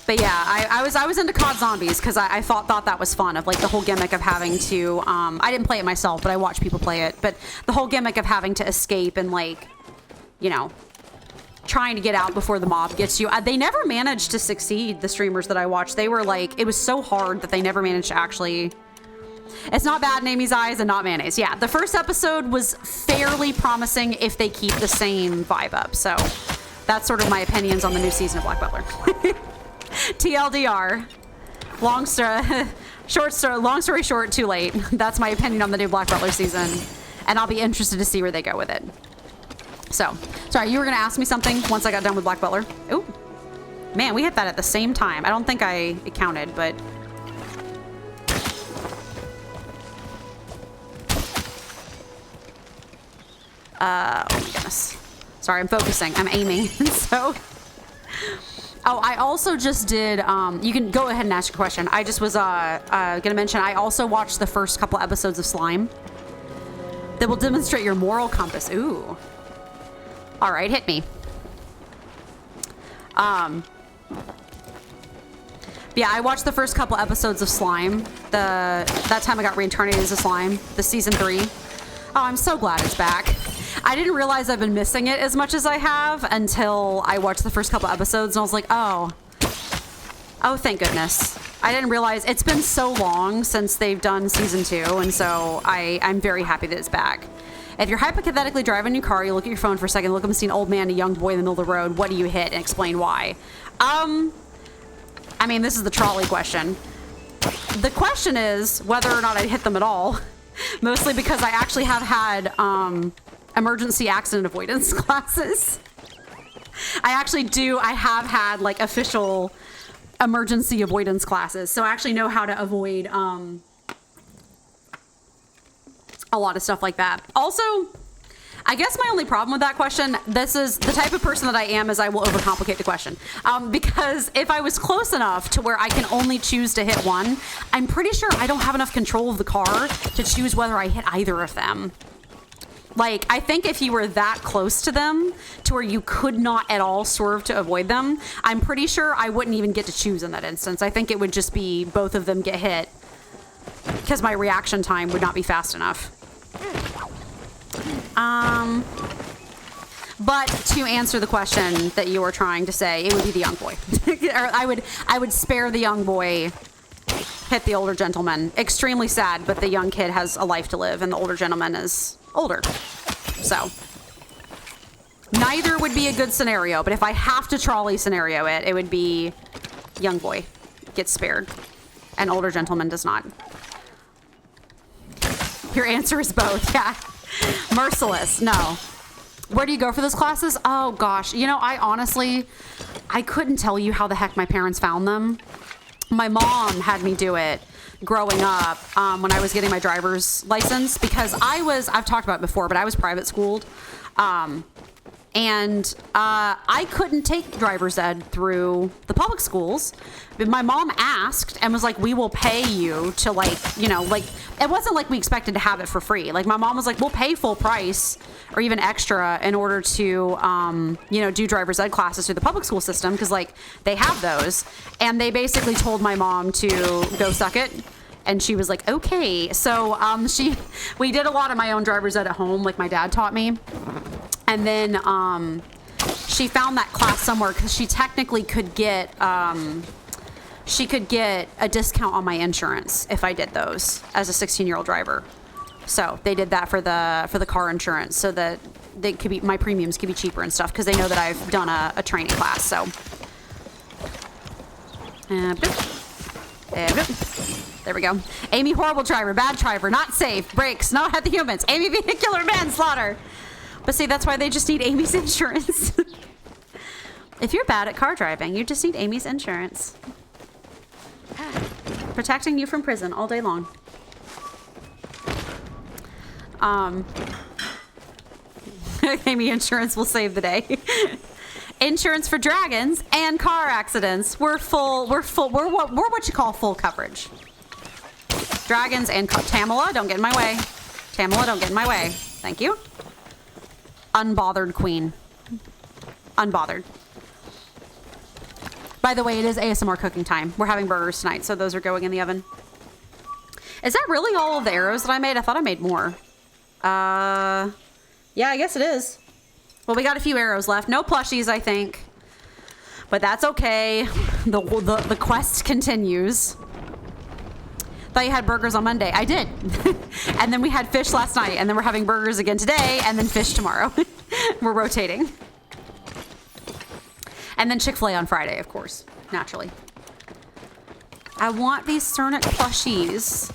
Speaker 1: But yeah, I was into COD Zombies because I thought that was fun, of like the whole gimmick of having to, I didn't play it myself, but I watched people play it. But the whole gimmick of having to escape and, like, you know, trying to get out before the mob gets you. They never managed to succeed, the streamers that I watched. They were like, it was so hard that they never managed to actually. It's not bad in Amy's eyes and not mayonnaise. Yeah, the first episode was fairly promising if they keep the same vibe up. So that's sort of my opinions on the new season of Black Butler. TLDR. Long story short, too late. That's my opinion on the new Black Butler season. And I'll be interested to see where they go with it. So, sorry, you were going to ask me something once I got done with Black Butler. Ooh. Man, we hit that at the same time. I don't think it counted, but. Oh my goodness. Sorry, I'm focusing. I'm aiming. So. Oh, I also just did, you can go ahead and ask your question. I just was going to mention, I also watched the first couple episodes of Slime that will demonstrate your moral compass. Ooh. All right, hit me. Yeah, I watched the first couple episodes of Slime. That time I got reincarnated as a slime, the season 3. Oh, I'm so glad it's back. I didn't realize I've been missing it as much as I have until I watched the first couple episodes, and I was like, oh, thank goodness. I didn't realize it's been so long since they've done season 2, and so I'm very happy that it's back. If you're hypothetically driving your car, you look at your phone for a second, look up and see an old man, a young boy in the middle of the road. What do you hit, and explain why? I mean, this is the trolley question. The question is whether or not I hit them at all. Mostly because I actually have had emergency accident avoidance classes. I have had like official emergency avoidance classes. So I actually know how to avoid a lot of stuff like that. Also, I guess my only problem with that question, this is the type of person that I am, is I will overcomplicate the question. Because if I was close enough to where I can only choose to hit one, I'm pretty sure I don't have enough control of the car to choose whether I hit either of them. Like, I think if you were that close to them to where you could not at all swerve to avoid them, I'm pretty sure I wouldn't even get to choose in that instance. I think it would just be both of them get hit because my reaction time would not be fast enough. But to answer the question that you were trying to say, it would be the young boy. Or I would spare the young boy, hit the older gentleman. Extremely sad, but the young kid has a life to live and the older gentleman is older. So neither would be a good scenario, but if I have to trolley scenario it, it would be young boy gets spared and older gentleman does not. Your answer is both, yeah. Merciless, no. Where do you go for those classes? Oh gosh, you know, I couldn't tell you how the heck my parents found them. My mom had me do it growing up when I was getting my driver's license because I've talked about it before, but I was private schooled. And I couldn't take driver's ed through the public schools. But my mom asked and was like, we will pay you to like, you know, like, it wasn't like we expected to have it for free. Like my mom was like, we'll pay full price or even extra in order to, you know, do driver's ed classes through the public school system. Cause like they have those. And they basically told my mom to go suck it. And she was like, okay. So we did a lot of my own driver's ed at home. Like my dad taught me. And then she found that class somewhere because she technically could get a discount on my insurance if I did those as a 16-year-old driver. So they did that for the car insurance so that they could be, my premiums could be cheaper and stuff because they know that I've done a training class. So there we go. Amy, horrible driver, bad driver, not safe, brakes, not at the humans. Amy, vehicular manslaughter. But see, that's why they just need Amy's insurance. If you're bad at car driving, you just need Amy's insurance. Protecting you from prison all day long. Amy insurance will save the day. Insurance for dragons and car accidents. We're what you call full coverage. Dragons and Tamala, don't get in my way. Tamala, don't get in my way. Thank you. Unbothered queen. Unbothered. By the way, it is ASMR cooking time. We're having burgers tonight, so those are going in the oven. Is that really all of the arrows that I made? I thought I made more. Yeah, I guess it is. Well, we got a few arrows left. No plushies, I think. But that's okay. The quest continues. Thought you had burgers on Monday. I did. And then we had fish last night, and then we're having burgers again today, and then fish tomorrow. We're rotating. And then Chick-fil-A on Friday, of course, naturally. I want these Cernic plushies.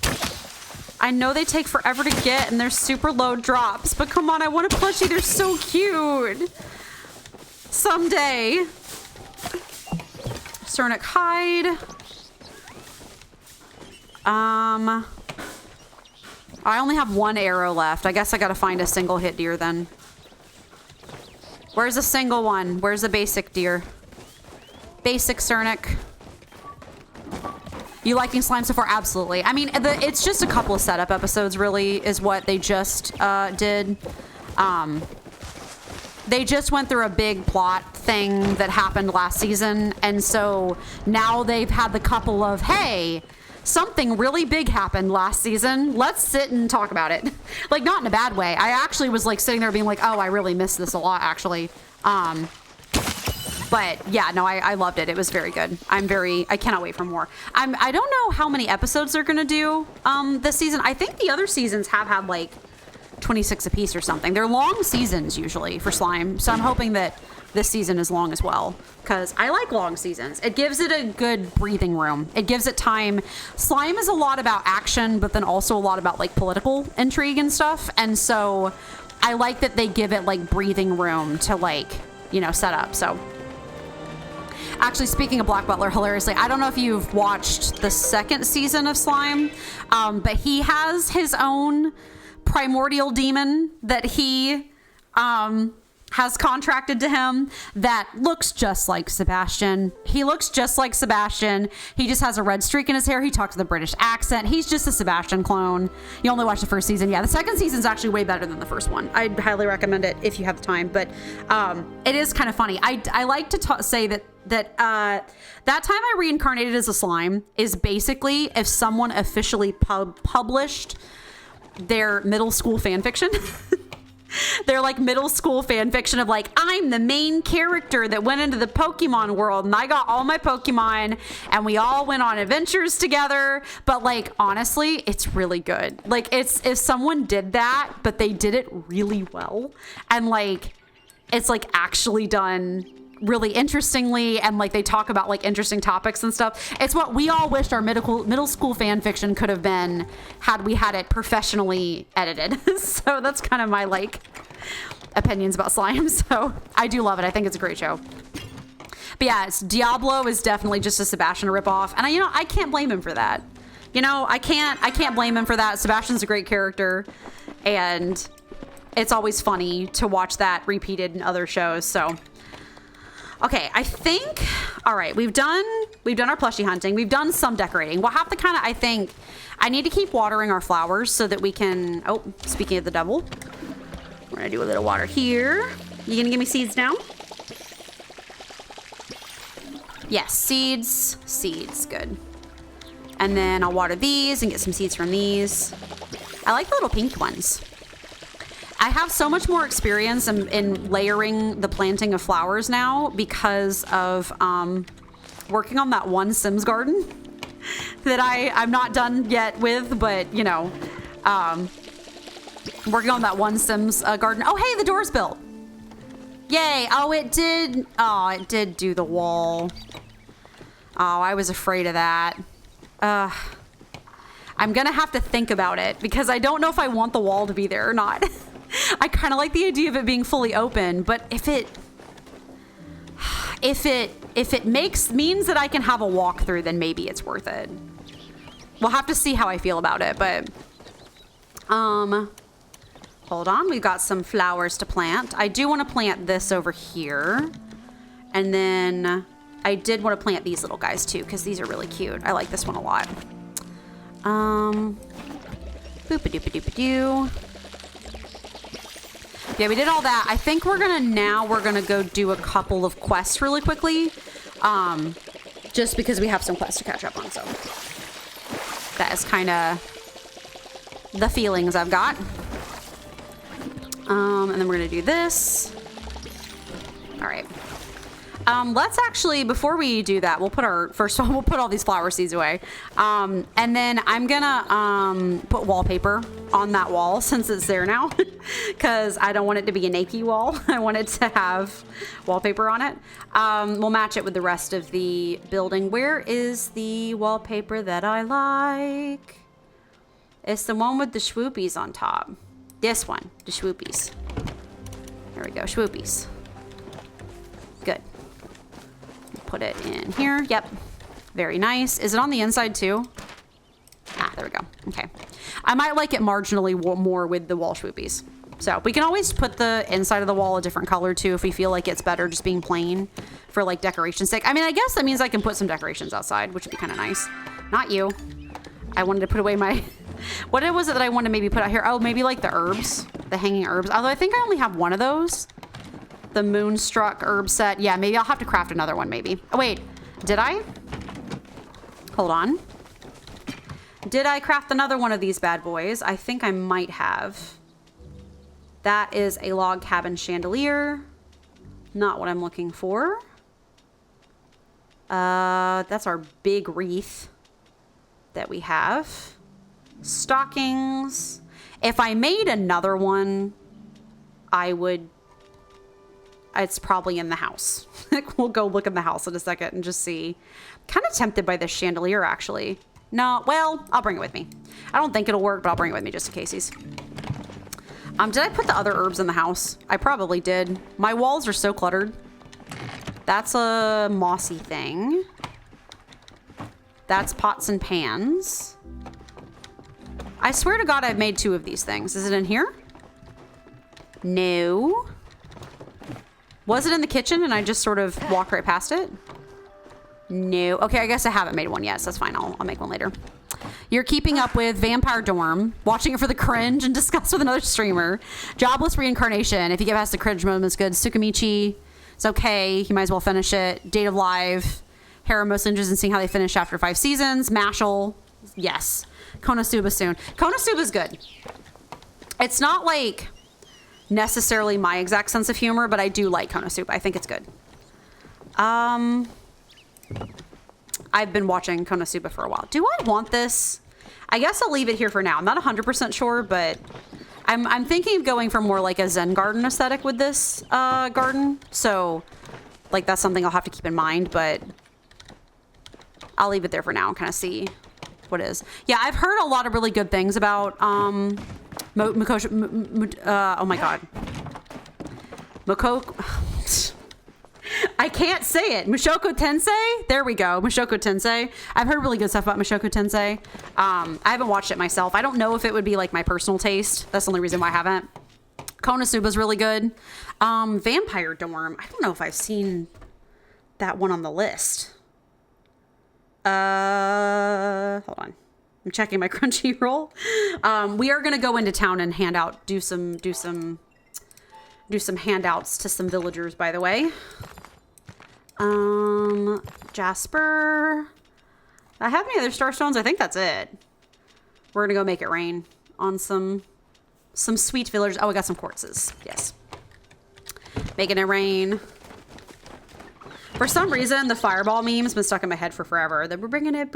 Speaker 1: I know they take forever to get, and they're super low drops, but come on, I want a plushie. They're so cute. Someday. Cernic hide. I only have one arrow left. I guess I gotta find a single hit deer then. Where's a single one? Where's the basic deer? Basic Cernic. You liking slime so far? Absolutely. I mean, it's just a couple of setup episodes really is what they just did. They just went through a big plot thing that happened last season. And so now they've had the couple of, hey, something really big happened last season. Let's sit and talk about it. Like, not in a bad way. I actually was like sitting there being like, oh, I really missed this a lot, actually. But yeah, no, I loved it. It was very good. I cannot wait for more. I don't know how many episodes they're going to do this season. I think the other seasons have had like 26 apiece or something. They're long seasons usually for slime, so I'm hoping that this season is long as well, because I like long seasons. It gives it a good breathing room. It gives it time. Slime is a lot about action, but then also a lot about like political intrigue and stuff, and so I like that they give it like breathing room to like, you know, set up. So actually, speaking of Black Butler, hilariously, I don't know if you've watched the second season of Slime, but he has his own primordial demon that he has contracted to him that looks just like Sebastian. He looks just like Sebastian. He just has a red streak in his hair. He talks with a British accent. He's just a Sebastian clone. You only watch the first season. Yeah, the second season's actually way better than the first one. I'd highly recommend it if you have the time, but it is kind of funny. I like to say that that time I reincarnated as a slime is basically if someone officially published their middle school fan fiction. They're like middle school fan fiction of like, I'm the main character that went into the Pokemon world and I got all my Pokemon and we all went on adventures together. But like, honestly, it's really good. Like it's, if someone did that, but they did it really well and like, it's like actually done really interestingly, and like they talk about like interesting topics and stuff. It's what we all wished our middle school fan fiction could have been had we had it professionally edited. So that's kind of my like opinions about Slime. So I do love it. I think it's a great show. But yeah, Diablo is definitely just a Sebastian ripoff, and I can't blame him for that. I can't blame him for that. Sebastian's a great character, and it's always funny to watch that repeated in other shows. So okay, I think, all right, we've done our plushie hunting. We've done some decorating. We'll have to kind of, I think, I need to keep watering our flowers so that we can, oh, speaking of the devil, we're going to do a little water here. You going to give me seeds now? Yes, seeds, good. And then I'll water these and get some seeds from these. I like the little pink ones. I have so much more experience in layering the planting of flowers now because of working on that one Sims garden that I'm not done yet with, but working on that one Sims garden. Oh, hey, the door's built. Yay. Oh, it did do the wall. Oh, I was afraid of that. I'm gonna have to think about it because I don't know if I want the wall to be there or not. I kind of like the idea of it being fully open, but if it means that I can have a walkthrough, then maybe it's worth it. We'll have to see how I feel about it, but hold on, we've got some flowers to plant. I do want to plant this over here, and then I did want to plant these little guys too because these are really cute. I like this one a lot. Boop-a-doop-a-doop-a-doo. Yeah, we did all that. I think we're gonna go do a couple of quests really quickly, just because we have some quests to catch up on. So that is kind of the feelings I've got. And then we're gonna do this. All right. Let's actually, before we do that, we'll put all these flower seeds away. And then I'm gonna put wallpaper on that wall since it's there now, because I don't want it to be a naked wall. I want it to have wallpaper on it. We'll match it with the rest of the building. Where is the wallpaper that I like? It's the one with the swoopies on top. This one, the swoopies. There we go, swoopies. Good. Put it in here. Yep. Very nice. Is it on the inside too? Ah, there we go. Okay. I might like it marginally more with the wall swoopies. So we can always put the inside of the wall a different color too if we feel like it's better just being plain for like decoration's sake. I mean, I guess that means I can put some decorations outside, which would be kind of nice. Not you. I wanted to put away my... What was it that I wanted to maybe put out here? Oh, maybe like the herbs. The hanging herbs. Although I think I only have one of those. The Moonstruck herb set. Yeah, maybe I'll have to craft another one maybe. Oh, wait. Did I? Hold on. Did I craft another one of these bad boys? I think I might have. That is a log cabin chandelier. Not what I'm looking for. That's our big wreath that we have. Stockings. If I made another one, I would... It's probably in the house. We'll go look in the house in a second and just see. Kind of tempted by this chandelier, actually. No, well, I'll bring it with me. I don't think it'll work, but I'll bring it with me just in case. Did I put the other herbs in the house? I probably did. My walls are so cluttered. That's a mossy thing. That's pots and pans. I swear to God, I've made 2 of these things. Is it in here? No. Was it in the kitchen and I just sort of walked right past it? No. Okay, I guess I haven't made one yet, so that's fine. I'll make one later. You're keeping up with Vampire Dorm, watching it for the cringe and discuss with another streamer. Jobless Reincarnation. If you get past the cringe moment, it's good. Tsukimichi. It's okay. You might as well finish it. Date of Life. Hera, mostly interested in seeing how they finish after 5 seasons. Mashal. Yes. Konosuba soon. Konosuba's good. It's not like necessarily my exact sense of humor, but I do like Konosuba. I think it's good. I've been watching Konosuba for a while. Do I want this? I guess I'll leave it here for now. I'm not 100% sure, but I'm thinking of going for more like a Zen garden aesthetic with this garden. So, like, that's something I'll have to keep in mind, but I'll leave it there for now and kind of see what it is. Yeah, I've heard a lot of really good things about oh my God. I can't say it. Mushoku Tensei? There we go. Mushoku Tensei. I've heard really good stuff about Mushoku Tensei. I haven't watched it myself. I don't know if it would be like my personal taste. That's the only reason why I haven't. Konosuba's really good. Vampire Dorm. I don't know if I've seen that one on the list. Hold on. I'm checking my Crunchyroll. We are gonna go into town and do some handouts to some villagers, by the way. Jasper. I have any other Starstones? I think that's it. We're gonna go make it rain on some sweet villagers. Oh, I got some quartzes. Yes. Making it rain. For some reason, the fireball meme's been stuck in my head for forever. That we're bringing it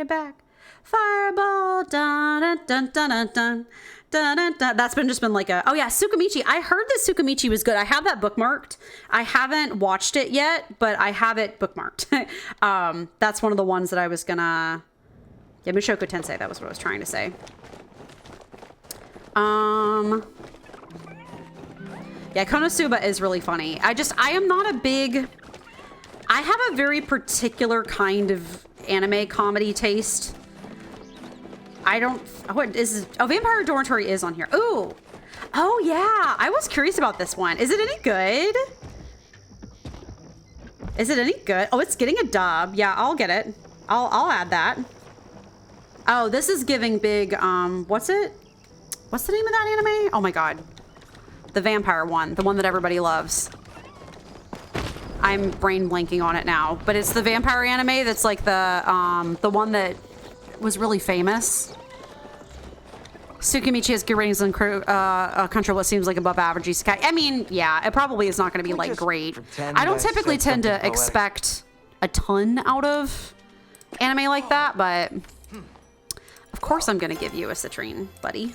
Speaker 1: back. Fireball, dun dun dun dun dun dun. Dun, dun, dun. That's just been like a... Oh yeah, Tsukimichi. I heard that Tsukimichi was good. I have that bookmarked. I haven't watched it yet, but I have it bookmarked. That's one of the ones that I was gonna... Yeah, Mushoku Tensei. That was what I was trying to say. Yeah, Konosuba is really funny. I am not a big... I have a very particular kind of anime comedy taste. I don't... What is... Oh, Vampire Dormitory is on here. Ooh. Oh, yeah. I was curious about this one. Is it any good? Is it any good? Oh, it's getting a dub. Yeah, I'll get it. I'll add that. Oh, this is giving big... What's it? What's the name of that anime? Oh, my God. The vampire one. The one that everybody loves. I'm brain blanking on it now. But it's the vampire anime that's like the one that was really famous. Tsukimichi has good ratings on Crunchyroll. What seems like above average isekai. I mean, yeah, it probably is not going to be like great. I don't typically tend to expect a ton out of anime like that, but of course I'm going to give you a citrine, buddy.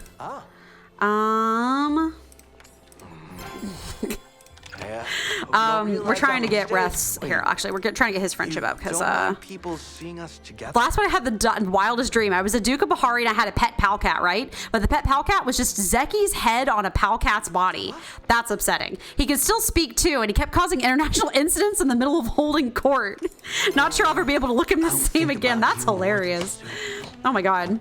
Speaker 1: We're trying to get Reth's here. Actually, we're trying to get his friendship up because
Speaker 2: people seeing us together.
Speaker 1: Last one I had the wildest dream. I was a Duke of Bahari and I had a pet pal cat, right? But the pet pal cat was just Zeki's head on a pal cat's body. That's upsetting. He could still speak too, and he kept causing international incidents in the middle of holding court. Not sure I'll ever be able to look him the same again. That's hilarious. Oh my God.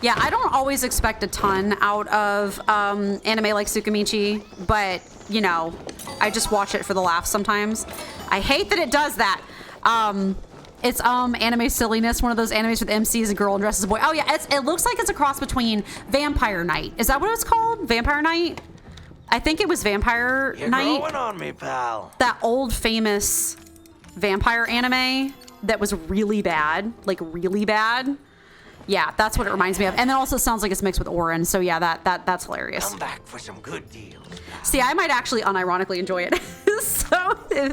Speaker 1: Yeah, I don't always expect a ton out of anime like Tsukimichi, but, you know, I just watch it for the laughs sometimes. I hate that it does that. It's anime silliness, one of those animes with MCs, a girl dresses as a boy. Oh yeah, it looks like it's a cross between Vampire Knight. Is that what it was called? Vampire Knight? I think it was Vampire Knight.
Speaker 2: You're growing on me, pal.
Speaker 1: That old famous vampire anime that was really bad, like really bad. Yeah, that's what it reminds me of. And it also sounds like it's mixed with Orin. So yeah, that's hilarious.
Speaker 2: Come back for some good deals.
Speaker 1: See, I might actually unironically enjoy it. So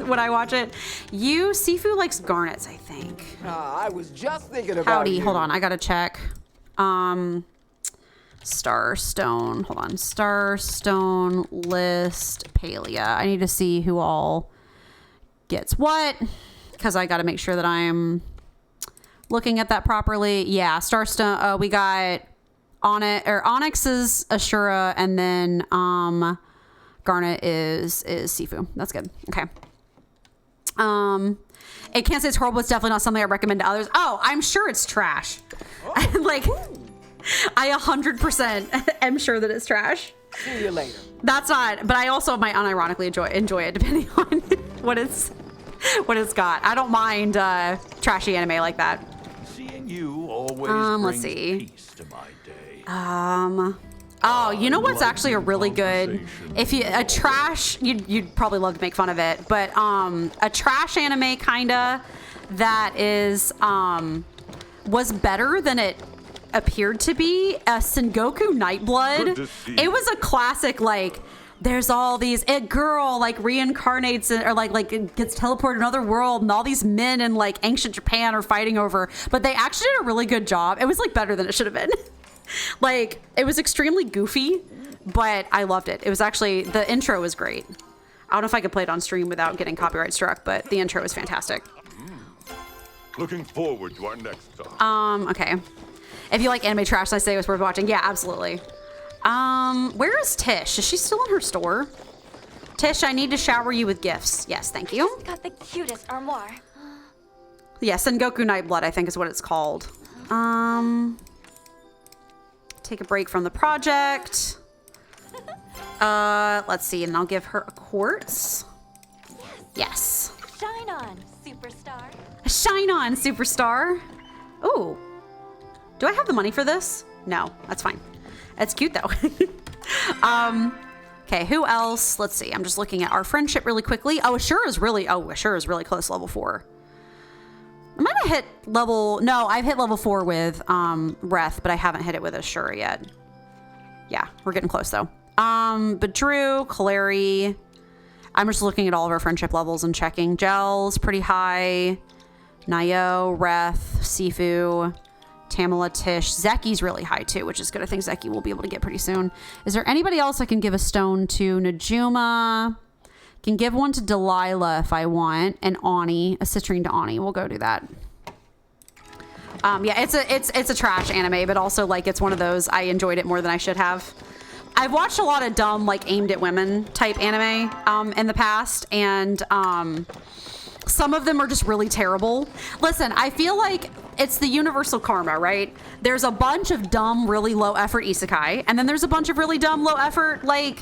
Speaker 1: when I watch it, Sifu likes garnets, I think.
Speaker 4: I was just thinking about
Speaker 1: Howdy,
Speaker 4: you.
Speaker 1: hold on, I gotta check. Starstone. Hold on. Starstone list Palia. I need to see who all gets what, because I got to make sure that I'm looking at that properly. Yeah, Starstone. We got Onyx is Ashura, and then Garnet is Sifu. That's good. Okay. It can't say it's horrible. It's definitely not something I recommend to others. Oh, I'm sure it's trash. Like, I 100% am sure that it's trash.
Speaker 2: See you later.
Speaker 1: That's not, but I also might unironically enjoy it depending on what it's got. I don't mind trashy anime like that.
Speaker 4: Seeing you always
Speaker 1: Let's
Speaker 4: brings
Speaker 1: see.
Speaker 4: peace to my day.
Speaker 1: Oh, you know what's actually a really good, if you, a trash, you'd probably love to make fun of it, but a trash anime kinda that is, was better than it appeared to be, Sengoku Nightblood. It was a classic, like, there's all these, a girl like reincarnates or like gets teleported to another world, and all these men in like ancient Japan are fighting over, but they actually did a really good job. It was like better than it should have been. Like, it was extremely goofy, but I loved it. It was actually, the intro was great. I don't know if I could play it on stream without getting copyright struck, but the intro was fantastic.
Speaker 4: Looking forward to our next time.
Speaker 1: Okay. If you like anime trash, I say it was worth watching. Yeah, absolutely. Where is Tish? Is she still in her store? Tish, I need to shower you with gifts. Yes, thank you.
Speaker 5: Got the cutest armoire.
Speaker 1: Yeah, Sengoku Nightblood, I think is what it's called. Take a break from the project. Let's see, and I'll give her a quartz. Yes.
Speaker 5: Shine on, superstar.
Speaker 1: Shine on, superstar. Ooh. Do I have the money for this? No, that's fine. It's cute though. Okay, who else? Let's see. I'm just looking at our friendship really quickly. Ashura is really close to level 4. I might have hit I've hit level 4 with Reth, but I haven't hit it with Ashura yet. Yeah, we're getting close though. Badru, Kaleri. I'm just looking at all of our friendship levels and checking. Gel's pretty high. Nayo, Reth, Sifu, Tamala, Tish. Zeki's really high too, which is good. I think Zeki will be able to get pretty soon. Is there anybody else I can give a stone to? Najuma. Can give one to Delilah if I want, and Ani, a citrine to Ani. We'll go do that. Yeah, it's a trash anime, but also like it's one of those I enjoyed it more than I should have. I've watched a lot of dumb like aimed at women type anime in the past, and some of them are just really terrible. Listen, I feel like it's the universal karma, right? There's a bunch of dumb, really low effort isekai, and then there's a bunch of really dumb, low effort like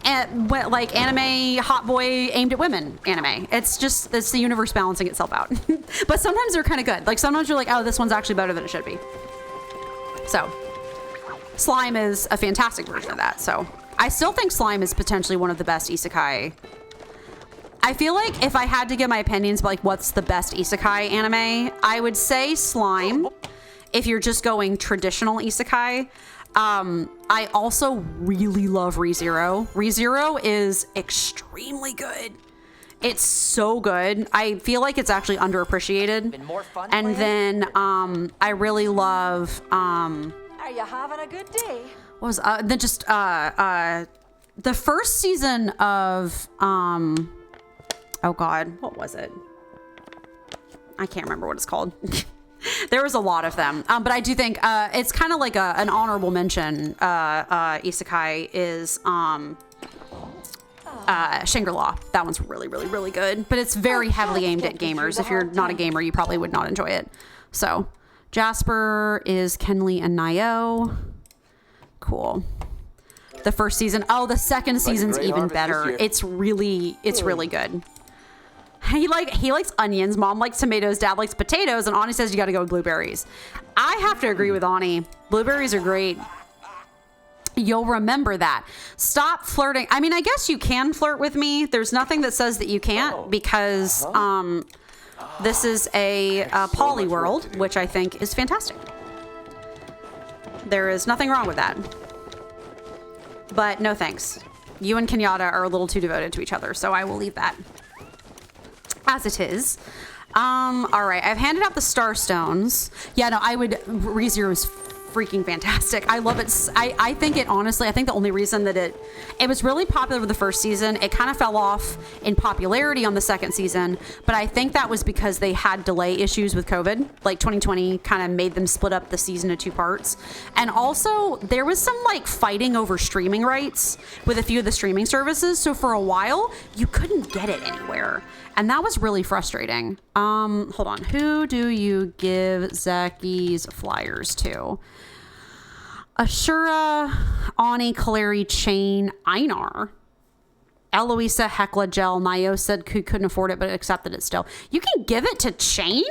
Speaker 1: anime hot boy aimed at women anime. It's the universe balancing itself out. But sometimes they're kind of good. Like sometimes you're like, oh, this one's actually better than it should be. So Slime is a fantastic version of that. So I still think Slime is potentially one of the best isekai. I feel like if I had to give my opinions about like what's the best isekai anime, I would say Slime. If you're just going traditional isekai. I also really love ReZero. ReZero is extremely good. It's so good. I feel like it's actually underappreciated.
Speaker 2: Been more fun
Speaker 1: And
Speaker 2: playing?
Speaker 1: then I really love
Speaker 3: Are you having a good day?
Speaker 1: what was then just the first season of oh god, what was it? I can't remember what it's called. There was a lot of them, but I do think it's kind of like an honorable mention. Isekai is Shangri-La. That one's really, really, really good, but it's very heavily aimed at gamers. If you're not a gamer, you probably would not enjoy it. So Jasper is Kenley and Nayo. Cool. The first season. Oh, the second season's
Speaker 2: great
Speaker 1: even
Speaker 2: harvest this
Speaker 1: better.
Speaker 2: year.
Speaker 1: It's really good. He likes onions. Mom likes tomatoes. Dad likes potatoes. And Ani says you got to go with blueberries. I have to agree with Ani. Blueberries are great. You'll remember that. Stop flirting. I mean, I guess you can flirt with me. There's nothing that says that you can't because this is a poly world, which I think is fantastic. There is nothing wrong with that. But no thanks. You and Kenyatta are a little too devoted to each other, so I will leave that as it is. All right, I've handed out the star stones. Yeah, no, ReZero is freaking fantastic. I love it. I think it, honestly, I think the only reason that it was really popular with the first season, it kind of fell off in popularity on the second season, but I think that was because they had delay issues with COVID. Like 2020 kind of made them split up the season into 2 parts. And also there was some like fighting over streaming rights with a few of the streaming services. So for a while you couldn't get it anywhere. And that was really frustrating. Hold on. Who do you give Zacky's flyers to? Ashura, Ani, Kaleri, Chain, Einar, Eloisa, Hecla, Gel, Nio said couldn't afford it, but accepted it still. You can give it to Chain?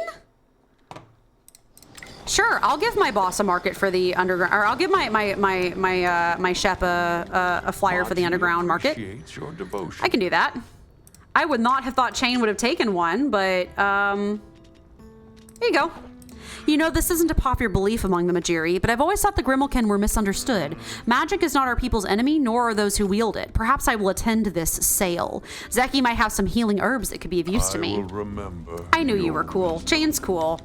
Speaker 1: Sure, I'll give my boss a market for the underground, or I'll give my chef a flyer for the underground market.
Speaker 4: Appreciates your devotion.
Speaker 1: I can do that. I would not have thought Chain would have taken one, but there you go. You know, this isn't a popular belief among the Majiri, but I've always thought the Grimalkin were misunderstood. Magic is not our people's enemy, nor are those who wield it. Perhaps I will attend this sale. Zeki might have some healing herbs that could be of use to me.
Speaker 4: I will remember.
Speaker 1: I knew you were cool. Chain's cool.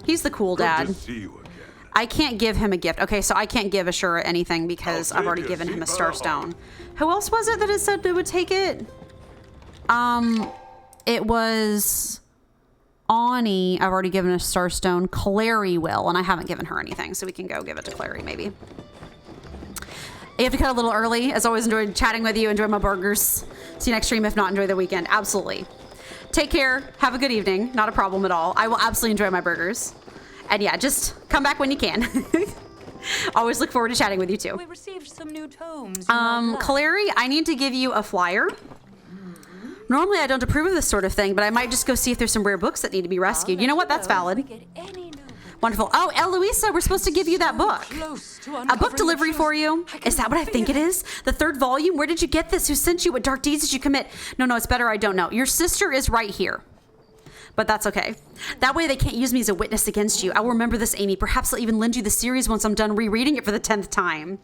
Speaker 1: He's the cool dad.
Speaker 4: Good to see you again.
Speaker 1: I can't give him a gift. Okay, so I can't give Ashura anything because I've already given him a Starstone. Who else was it that had said they would take it? It was Ani. I've already given a Starstone. Clary will, and I haven't given her anything, so we can go give it to Clary maybe. You have to cut a little early. As always, enjoyed chatting with you. Enjoy my burgers. See you next stream. If not, enjoy the weekend. Absolutely. Take care. Have a good evening. Not a problem at all. I will absolutely enjoy my burgers. And yeah, just come back when you can. Always look forward to chatting with you too.
Speaker 3: We received some new tomes.
Speaker 1: Clary, I need to give you a flyer. Normally I don't approve of this sort of thing, but I might just go see if there's some rare books that need to be rescued. You know what? That's valid. Wonderful. Oh, Eloisa, we're supposed to give you that book. A book delivery for you. Is that what I think it is? The 3rd volume? Where did you get this? Who sent you? What dark deeds did you commit? No, it's better I don't know. Your sister is right here. But that's okay. That way they can't use me as a witness against you. I will remember this, Amy. Perhaps I'll even lend you the series once I'm done rereading it for the 10th time.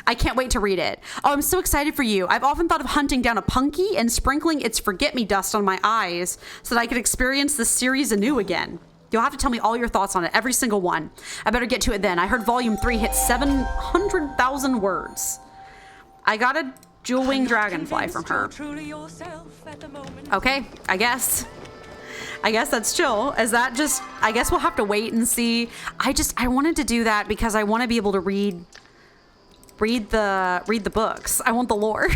Speaker 1: I can't wait to read it. Oh, I'm so excited for you. I've often thought of hunting down a punky and sprinkling its forget-me-dust on my eyes so that I could experience the series anew again. You'll have to tell me all your thoughts on it, every single one. I better get to it then. I heard volume 3 hit 700,000 words. I got a jewel-winged dragonfly from her. Okay, I guess that's chill. Is that just, I guess we'll have to wait and see. I wanted to do that because I want to be able to read the books. I want the lore.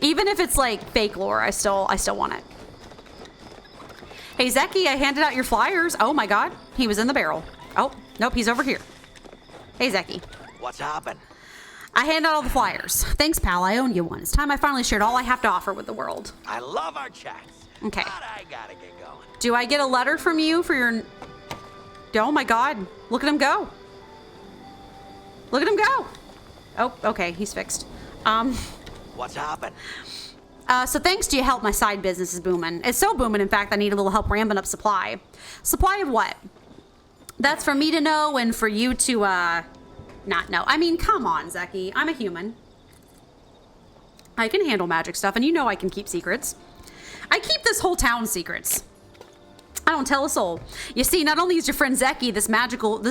Speaker 1: Even if it's like fake lore, I still want it. Hey, Zeki, I handed out your flyers. Oh my God, he was in the barrel. Oh, nope, he's over here. Hey, Zeki.
Speaker 2: What's happened?
Speaker 1: I handed out all the flyers. Thanks, pal, I own you one. It's time I finally shared all I have to offer with the world.
Speaker 2: I love our chats.
Speaker 1: Okay.
Speaker 2: But I gotta get going.
Speaker 1: Do I get a letter from you for your... Oh my God, look at him go. Look at him go. Oh, okay, he's fixed.
Speaker 2: What's happened?
Speaker 1: So thanks to your help, my side business is booming. It's so booming, in fact, I need a little help ramping up supply. Supply of what? That's for me to know and for you to, not know. I mean, come on, Zeki. I'm a human. I can handle magic stuff, and you know I can keep secrets. I keep this whole town secrets. I don't tell a soul. You see, not only is your friend Zeki this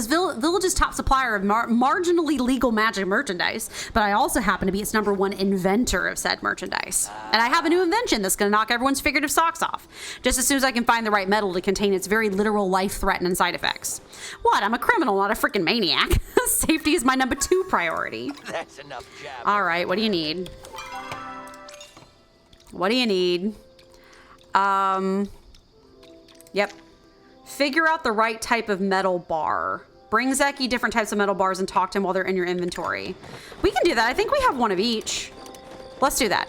Speaker 1: village's top supplier of marginally legal magic merchandise, but I also happen to be its #1 inventor of said merchandise. And I have a new invention that's going to knock everyone's figurative socks off, just as soon as I can find the right metal to contain its very literal life-threatening side effects. What? I'm a criminal, not a freaking maniac. Safety is my #2 priority.
Speaker 2: That's enough jab.
Speaker 1: All right, what do you need? What do you need? Yep. Figure out the right type of metal bar. Bring Zeki different types of metal bars and talk to him while they're in your inventory. We can do that. I think we have one of each. Let's do that.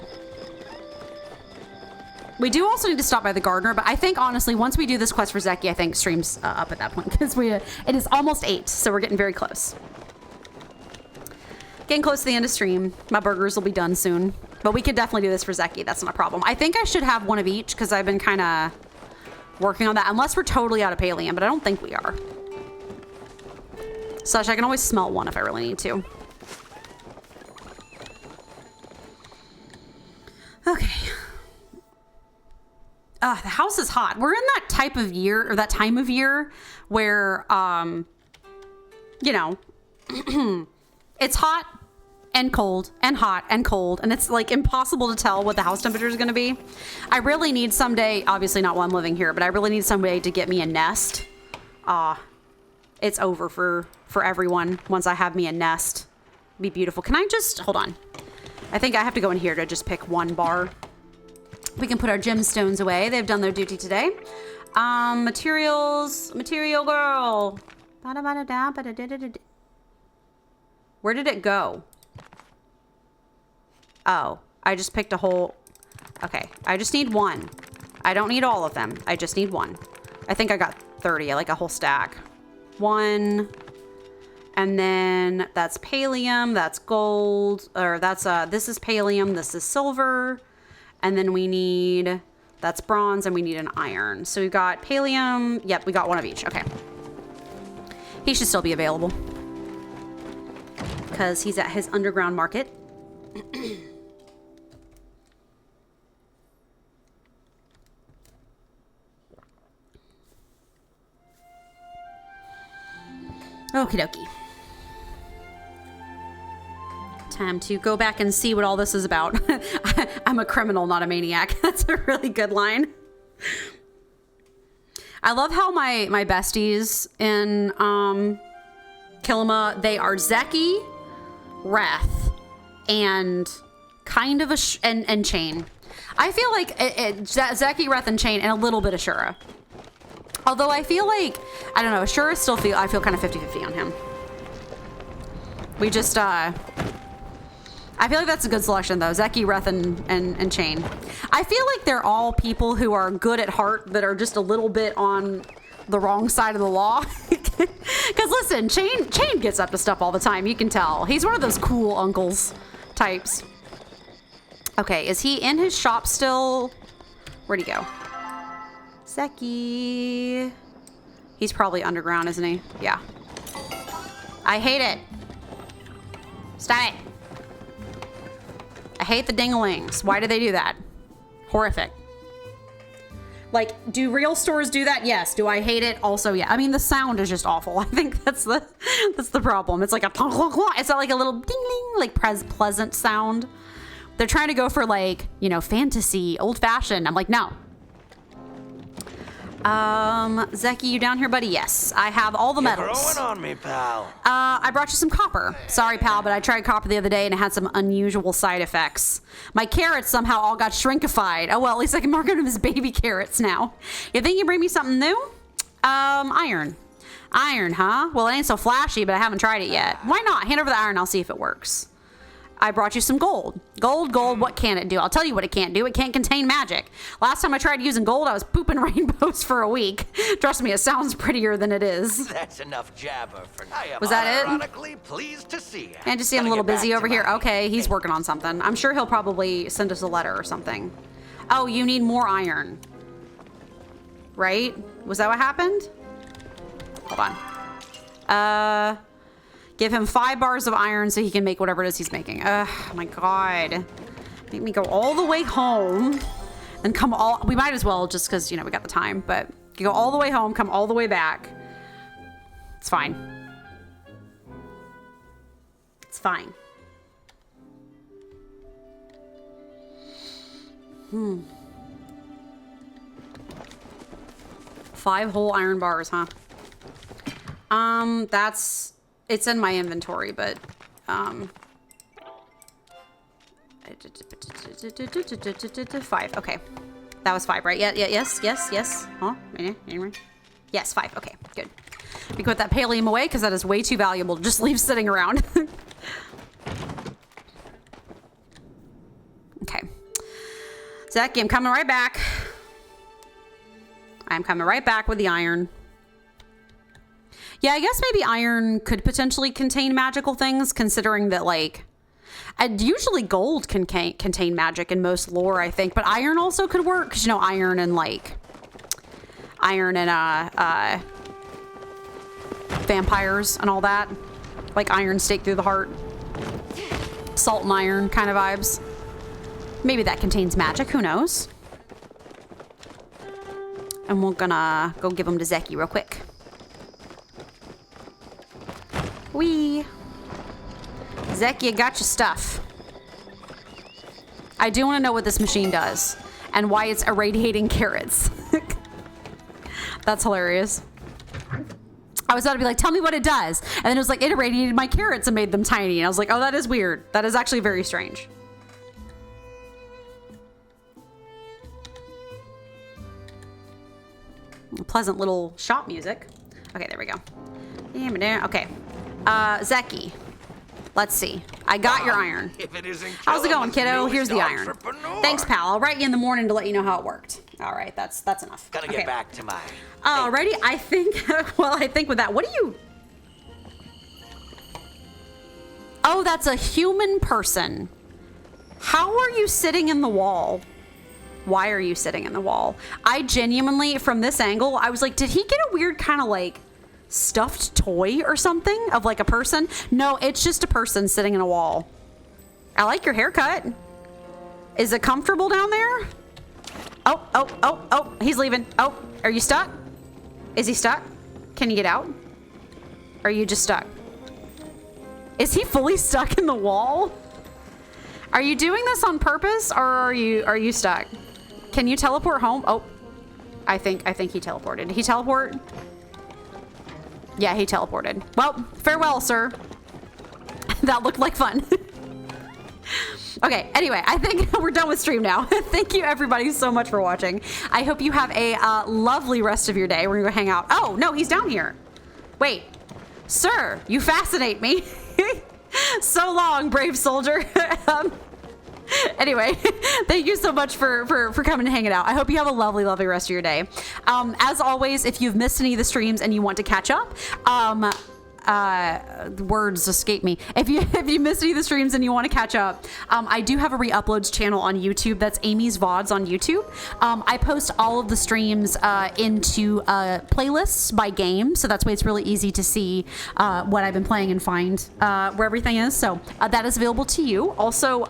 Speaker 1: We do also need to stop by the gardener, but I think honestly, once we do this quest for Zeki, I think stream's up at that point because it is almost 8, so we're getting very close. Getting close to the end of stream. My burgers will be done soon, but we could definitely do this for Zeki. That's not a problem. I think I should have one of each because I've been kind of working on that, unless we're totally out of Pallium, but I don't think we are. Such, I can always smelt one if I really need to. Okay. The house is hot. We're in that type of year, or that time of year, where, you know, It's hot and cold and hot and cold, and it's like impossible to tell what the house temperature is going to be. I really need someday, obviously not while I'm living here, but I really need somebody to get me a Nest. It's over for everyone once I have me a Nest. It'd be beautiful. Can I just, hold on. I think I have to go in here to just pick one bar. We can put our gemstones away. They've done their duty today. Materials, material girl. Where did it go? Oh, I just picked a whole, okay. I just need one. I don't need all of them. I just need one. I think I got 30, like a whole stack. One, and then that's pallium, that's gold, or that's, this is pallium, this is silver, and then we need, that's bronze, and we need an iron. So we've got pallium, yep, we got one of each, okay. He should still be available, because he's at his underground market. Okie dokie. Time to go back and see what all this is about. I'm a criminal, not a maniac. That's a really good line. I love how my besties in Kilima, they are Zeki, Wrath, and kind of and Chain. I feel like Zeki, Wrath, and Chain, and a little bit of Shura. Although I feel like, I don't know, Shura I feel kind of 50-50 on him. We just, I feel like that's a good selection though. Zeki, Wrath, and Chain. I feel like they're all people who are good at heart that are just a little bit on the wrong side of the law. Because listen, Chain gets up to stuff all the time. You can tell. He's one of those cool uncles types. Okay, is he in his shop still? Where'd he go? Zeki. He's probably underground, isn't he? Yeah. I hate it. Stop it. I hate the dinglings. Why do they do that? Horrific. Like, do real stores do that? Yes. Do I hate it? Also, yeah. I mean, the sound is just awful. I think that's the problem. It's like a it's not like a little ding-ling, like pleasant sound. They're trying to go for like, you know, fantasy, old-fashioned. I'm like, no. Zeki, you down here, buddy? Yes, I have all the metals.
Speaker 2: You're growing on me, pal.
Speaker 1: I brought you some copper. Sorry, pal, but I tried copper the other day and it had some unusual side effects. My carrots somehow all got shrinkified. Oh, well, at least I can market them as baby carrots now. You think you bring me something new? Iron. Iron, huh? Well, it ain't so flashy, but I haven't tried it yet. Why not? Hand over the iron, I'll see if it works. I brought you some gold. Gold, what can it do? I'll tell you what it can't do. It can't contain magic. Last time I tried using gold, I was pooping rainbows for a week. Trust me, it sounds prettier than it is.
Speaker 2: That's enough jabber for now.
Speaker 1: Was that it?
Speaker 2: Ironically pleased to see you.
Speaker 1: And just see I'm a little busy over here. Okay, he's working on something. I'm sure he'll probably send us a letter or something. Oh, you need more iron. Right? Was that what happened? Hold on. Give him 5 bars of iron so he can make whatever it is he's making. Oh my god. Make me go all the way home and come all... We might as well just because, you know, we got the time. But you go all the way home, come all the way back. It's fine. It's fine. 5 whole iron bars, huh? That's... It's in my inventory, but, 5, okay. That was 5, right? Yeah, yes. Huh? Yes, 5, okay, good. We can put that pallium away, because that is way too valuable to just leave sitting around. Okay. Zeki, I'm coming right back. I'm coming right back with the iron. Yeah, I guess maybe iron could potentially contain magical things, considering that, like, usually gold can contain magic in most lore, I think, but iron also could work, because, you know, iron and vampires and all that, like iron stake through the heart, salt and iron kind of vibes. Maybe that contains magic, who knows? And we're gonna go give them to Zeki real quick. Wee. Zek, you got your stuff. I do want to know what this machine does and why it's irradiating carrots. That's hilarious. I was about to be like, tell me what it does. And then it was like, it irradiated my carrots and made them tiny. And I was like, oh, that is weird. That is actually very strange. Pleasant little shop music. Okay, there we go. Okay. Zeki. Let's see. I got your iron.
Speaker 2: If it isn't
Speaker 1: How's it going,
Speaker 2: Killen's
Speaker 1: kiddo?
Speaker 2: newest
Speaker 1: Here's the iron.
Speaker 2: entrepreneur.
Speaker 1: Thanks, pal. I'll write you in the morning to let you know how it worked. All right, that's enough.
Speaker 2: Gotta get back to my...
Speaker 1: Alrighty, I think, well, I think with that, what do you... Oh, that's a human person. How are you sitting in the wall? Why are you sitting in the wall? I genuinely, from this angle, I was like, did he get a weird kind of like stuffed toy or something of like a person? No, it's just a person sitting in a wall. I like your haircut. Is it comfortable down there? Oh, he's leaving. Oh, are you stuck? Is he stuck? Can you get out? Or are you just stuck? Is he fully stuck in the wall? Are you doing this on purpose or are you stuck? Can you teleport home? Oh, I think he teleported. Did he teleport? Yeah, he teleported. Well, farewell, sir. That looked like fun. Okay, anyway, I think we're done with stream now. Thank you everybody so much for watching. I hope you have a lovely rest of your day. We're gonna go hang out. Oh, no, he's down here. Wait, sir, you fascinate me. So long, brave soldier. Anyway, thank you so much for coming and hanging out. I hope you have a lovely, lovely rest of your day. As always, if you've missed any of the streams and you want to catch up, words escape me. If you missed any of the streams and you want to catch up, I do have a re-uploads channel on YouTube. That's Amy's VODs on YouTube. I post all of the streams into playlists by game, so that's why it's really easy to see what I've been playing and find where everything is. So that is available to you. Also,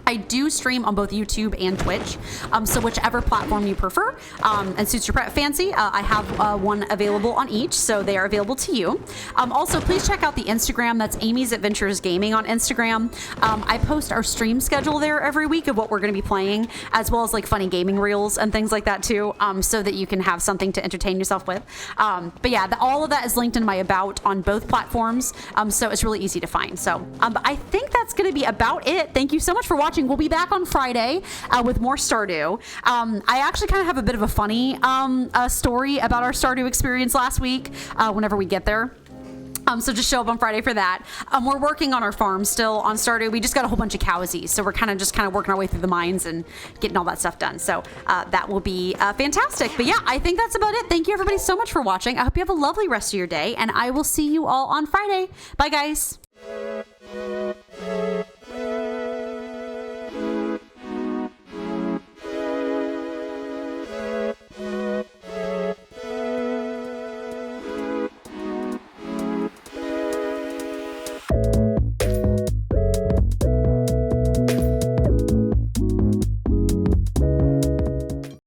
Speaker 1: I do stream on both YouTube and Twitch, so whichever platform you prefer and suits your fancy, I have one available on each, so they are available to you. Also, please check out the Instagram. That's Amy's Adventures Gaming on Instagram. I post our stream schedule there every week of what we're going to be playing, as well as like funny gaming reels and things like that too, so that you can have something to entertain yourself with. But yeah, all of that is linked in my about on both platforms, so it's really easy to find. So I think that's going to be about it. Thank you so much for watching. We'll be back on Friday with more Stardew. I actually kind of have a bit of a funny story about our Stardew experience last week whenever we get there. So just show up on Friday for that. We're working on our farm still on Stardew. We just got a whole bunch of cowsies, so we're kind of working our way through the mines and getting all that stuff done. So that will be fantastic. But yeah, I think that's about it. Thank you everybody so much for watching. I hope you have a lovely rest of your day, and I will see you all on Friday. Bye, guys.